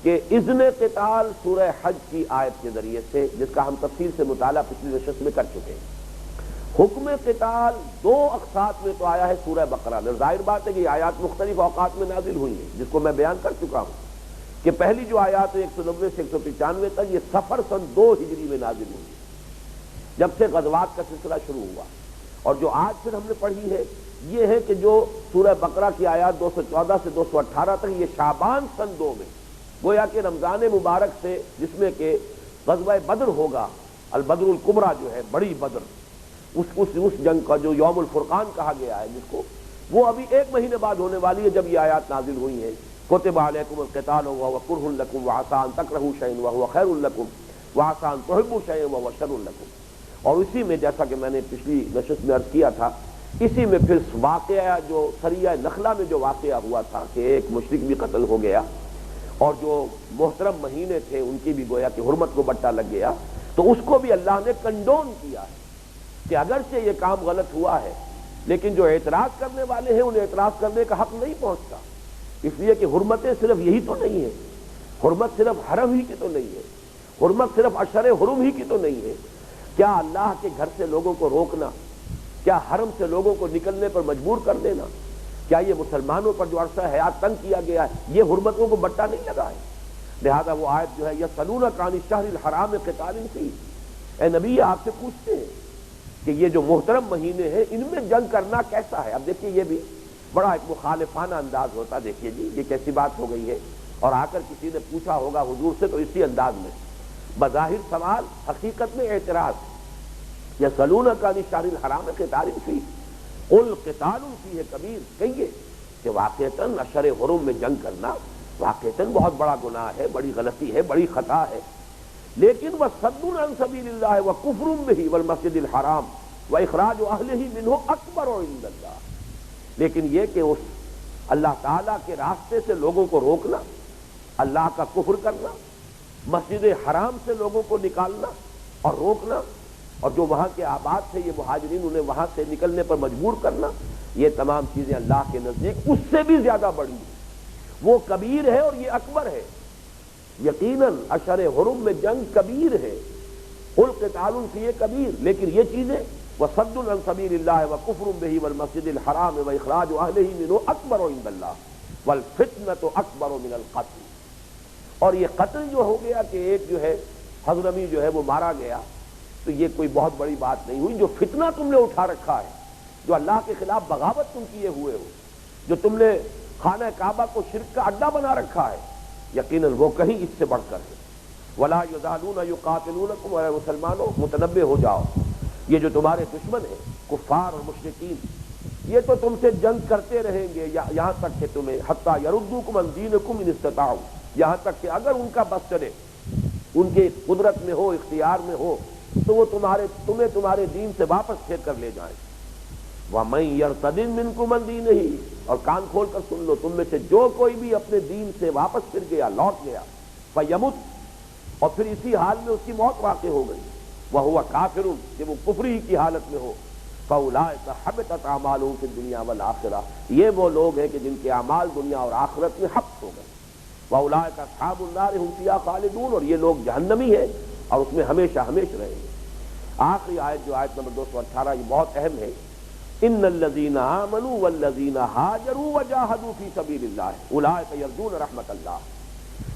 A: کہ اذن قتال سورہ حج کی آیت کے ذریعے سے، جس کا ہم تفصیل سے مطالعہ پچھلی نشست میں کر چکے ہیں۔ حکم قتال دو اقساط میں تو آیا ہے سورہ بقرہ میں، ظاہر بات ہے کہ یہ آیات مختلف اوقات میں نازل ہوئی ہیں، جس کو میں بیان کر چکا ہوں کہ پہلی جو آیات 190 سے 195 تک یہ صفر سن 2 ہجری میں نازل ہوئی ہے، جب سے غزوات کا سلسلہ شروع ہوا۔ اور جو آج پھر ہم نے پڑھی ہے یہ ہے کہ جو سورہ بقرہ کی آیات 214 سے 218 تک یہ شعبان سن 2 میں، گویا کہ رمضان مبارک سے، جس میں کہ غزوہ بدر ہوگا، البدر الکبریٰ جو ہے بڑی بدر، اس جنگ کا جو یوم الفرقان کہا گیا ہے جس کو، وہ ابھی 1 مہینے بعد ہونے والی ہے جب یہ آیات نازل ہوئی ہیں۔ کتب علیکم القتال وهو کرہ لکم وعسى ان تکرہوا شیئا وهو خیر لکم وعسى ان تحبوا شیئا وهو شر لکم۔ اور اسی میں جیسا کہ میں نے پچھلی نشست میں عرض کیا تھا، اسی میں پھر واقعہ جو سریہ نخلہ میں جو واقعہ ہوا تھا کہ ایک مشرک بھی قتل ہو گیا اور جو محترم مہینے تھے ان کی بھی گویا کہ حرمت کو بٹا لگ گیا، تو اس کو بھی اللہ نے کنڈون کیا ہے کہ اگرچہ یہ کام غلط ہوا ہے لیکن جو اعتراض کرنے والے ہیں انہیں اعتراض کرنے کا حق نہیں پہنچتا، اس لیے کہ حرمتیں صرف یہی تو نہیں ہے، حرمت صرف حرم ہی کی تو نہیں ہے، حرمت صرف اشر حرم ہی کی تو نہیں ہے۔ کیا اللہ کے گھر سے لوگوں کو روکنا، کیا حرم سے لوگوں کو نکلنے پر مجبور کر دینا، کیا یہ مسلمانوں پر جو عرصہ حیات تنگ کیا گیا ہے یہ حرمتوں کو بٹا نہیں لگا ہے؟ لہذا وہ آیت جو ہے یسألونک عن الشہر الحرام قتال فیہ، اے نبی آپ سے پوچھتے ہیں کہ یہ جو محترم مہینے ہیں ان میں جنگ کرنا کیسا ہے۔ اب دیکھیے یہ بھی بڑا ایک مخالفانہ انداز ہوتا، دیکھیے جی یہ کیسی بات ہو گئی ہے، اور آ کر کسی نے پوچھا ہوگا حضور سے تو اسی انداز میں، بظاہر سوال حقیقت میں اعتراض۔ یسألونک عن الشہر الحرام قتال فیہ قل قتال فیہ کبیر، کہیے کہ واقعتاً اشر حرم میں جنگ کرنا واقعتاً بہت بڑا گناہ ہے، بڑی غلطی ہے، بڑی خطا ہے، لیکن وصد عن سبیل اللہ وکفر بہ والمسجد الحرام واخراج اہلہ منہ اکبر عند اللہ، لیکن یہ کہ اس اللہ تعالیٰ کے راستے سے لوگوں کو روکنا، اللہ کا کفر کرنا، مسجد حرام سے لوگوں کو نکالنا اور روکنا، اور جو وہاں کے آباد تھے یہ مہاجرین انہیں وہاں سے نکلنے پر مجبور کرنا، یہ تمام چیزیں اللہ کے نزدیک اس سے بھی زیادہ بڑی ہیں، وہ کبیر ہے اور یہ اکبر ہے۔ یقیناً اشر حرم میں جنگ کبیر ہے، قل قتال فیہ کبیر، لیکن یہ چیزیں وصد عن سبیل اللہ وکفر بہ والمسجد الحرام واخراج اہلہ منہ اکبر عند اللہ والفتنۃ اکبر من القتل۔ اور یہ قتل جو ہو گیا کہ ایک جو ہے حضرمی جو ہے وہ مارا گیا، تو یہ کوئی بہت بڑی بات نہیں ہوئی۔ جو فتنہ تم نے اٹھا رکھا ہے، جو اللہ کے خلاف بغاوت تم کیے ہوئے ہو، جو تم نے خانہ کعبہ کو شرک کا اڈا بنا رکھا ہے، یقیناً وہ کہیں اس سے بڑھ کر ہے۔ ولا یزالون یقاتلونکم، اے مسلمانوں متنبہ ہو جاؤ، یہ جو تمہارے دشمن ہیں کفار اور مشرکین، یہ تو تم سے جنگ کرتے رہیں گے یہاں تک کہ تمہیں حتی یردوکم عن دینکم ان استطاعوا، یہاں تک کہ اگر ان کا بس چلے، ان کے قدرت میں ہو، اختیار میں ہو، تو وہ تمہیں تمہارے دین سے واپس پھیر کر لے جائیں۔ وَمَن يَرْتَدٍ مِّنكُمْ عَن دِينِهِ، اور کان کھول کر سن لو، تم میں سے جو کوئی بھی اپنے دین سے واپس پھر گیا، لوٹ گیا، فَيَمُتْ، اور پھر اسی حال میں اس کی موت واقع ہو گئی، وَهُوَ كَافِرٌ، کہ وہ کفر ہی کی حالت میں ہو، فَأُولَٰئِكَ حَبِطَتْ أَعْمَالُهُمْ فِي الدُّنْيَا وَالْآخِرَةِ، یہ وہ لوگ ہیں کہ جن کے اعمال دنیا اور آخرت میں حبط ہو گئے، وَأُولَٰئِكَ أَصْحَابُ النَّارِ هُمْ فِيهَا خَالِدُونَ، اور یہ لوگ جہنمی ہیں اور اس میں ہمیشہ ہمیشہ رہیں گے۔ آخری آیت جو آیت نمبر 218 یہ بہت اہم ہے، ان الذین آمنوا والذین ہاجروا وجاہدوا فی سبیل اللہ اولئک یرجون رحمت اللہ،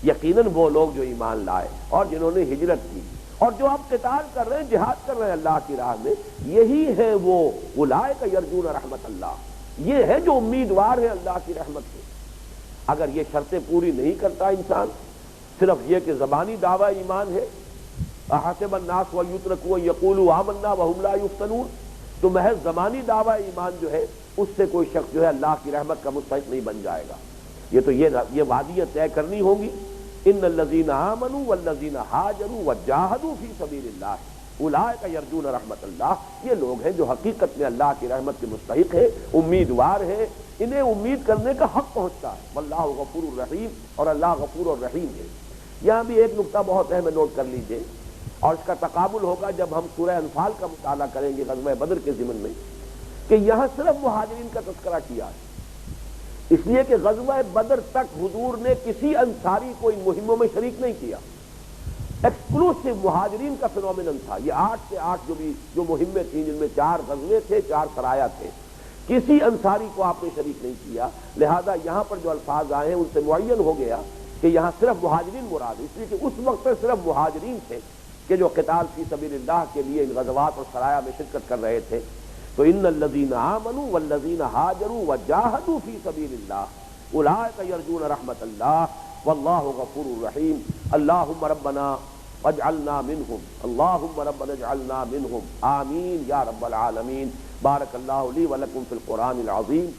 A: یقیناً وہ لوگ جو ایمان لائے اور جنہوں نے ہجرت کی اور جو اب قتال کر رہے ہیں، جہاد کر رہے ہیں اللہ کی راہ میں، یہی ہے وہ اولئک یرجون رحمت اللہ، یہ ہے جو امیدوار ہیں اللہ کی رحمت سے۔ اگر یہ شرطیں پوری نہیں کرتا انسان، صرف یہ کہ زبانی دعویٰ ایمان ہے، احسب الناس ان یترکوا ان یقولوا آمنا وهم لا یفتنون، تو محض زمانی دعویٰ ایمان جو ہے اس سے کوئی شخص جو ہے اللہ کی رحمت کا مستحق نہیں بن جائے گا۔ یہ تو یہ وادیاں طے کرنی ہوگی، ان الذین آمنوا والذین ہاجروا وجاہدوا فی سبیل اللہ اولئک یرجون رحمت اللہ، یہ لوگ ہیں جو حقیقت میں اللہ کی رحمت کے مستحق ہیں، امیدوار ہیں، انہیں امید کرنے کا حق پہنچتا ہے۔ واللہ غفور الرحیم، اور اللہ غفور الرحیم ہے۔ یہاں بھی ایک نقطہ بہت اہم ہے، نوٹ کر لیجئے، اور اس کا تقابل ہوگا جب ہم سورہ انفال کا مطالعہ کریں گے غزوہ بدر کے ضمن میں، کہ یہاں صرف مہاجرین کا تذکرہ کیا ہے، اس لیے کہ غزوہ بدر تک حضور نے کسی انصاری کو ان مہموں میں شریک نہیں کیا، ایکسکلوسیو مہاجرین کا فنومینن تھا۔ یہ 8 سے 8 جو مہمیں تھیں، جن میں 4 غزوے تھے، 4 سرایا تھے، کسی انصاری کو آپ نے شریک نہیں کیا۔ لہذا یہاں پر جو الفاظ آئے ہیں ان سے معین ہو گیا کہ یہاں صرف مہاجرین مراد، اس لیے کہ اس وقت پر صرف مہاجرین تھے کہ جو قتال فی سبیل اللہ کے لیے ان غزوات اور سرایا میں شرکت کر رہے تھے۔ تو ان الذین آمنوا والذین ہاجروا وجاہدوا فی سبیل اللہ اولئک یرجون رحمت اللہ واللہ غفور رحیم۔ اللہم ربنا اجعلنا منہم، اللہم ربنا اجعلنا منہم، آمین یا رب العالمین۔ بارک اللہ لی ولکم فی القرآن العظیم۔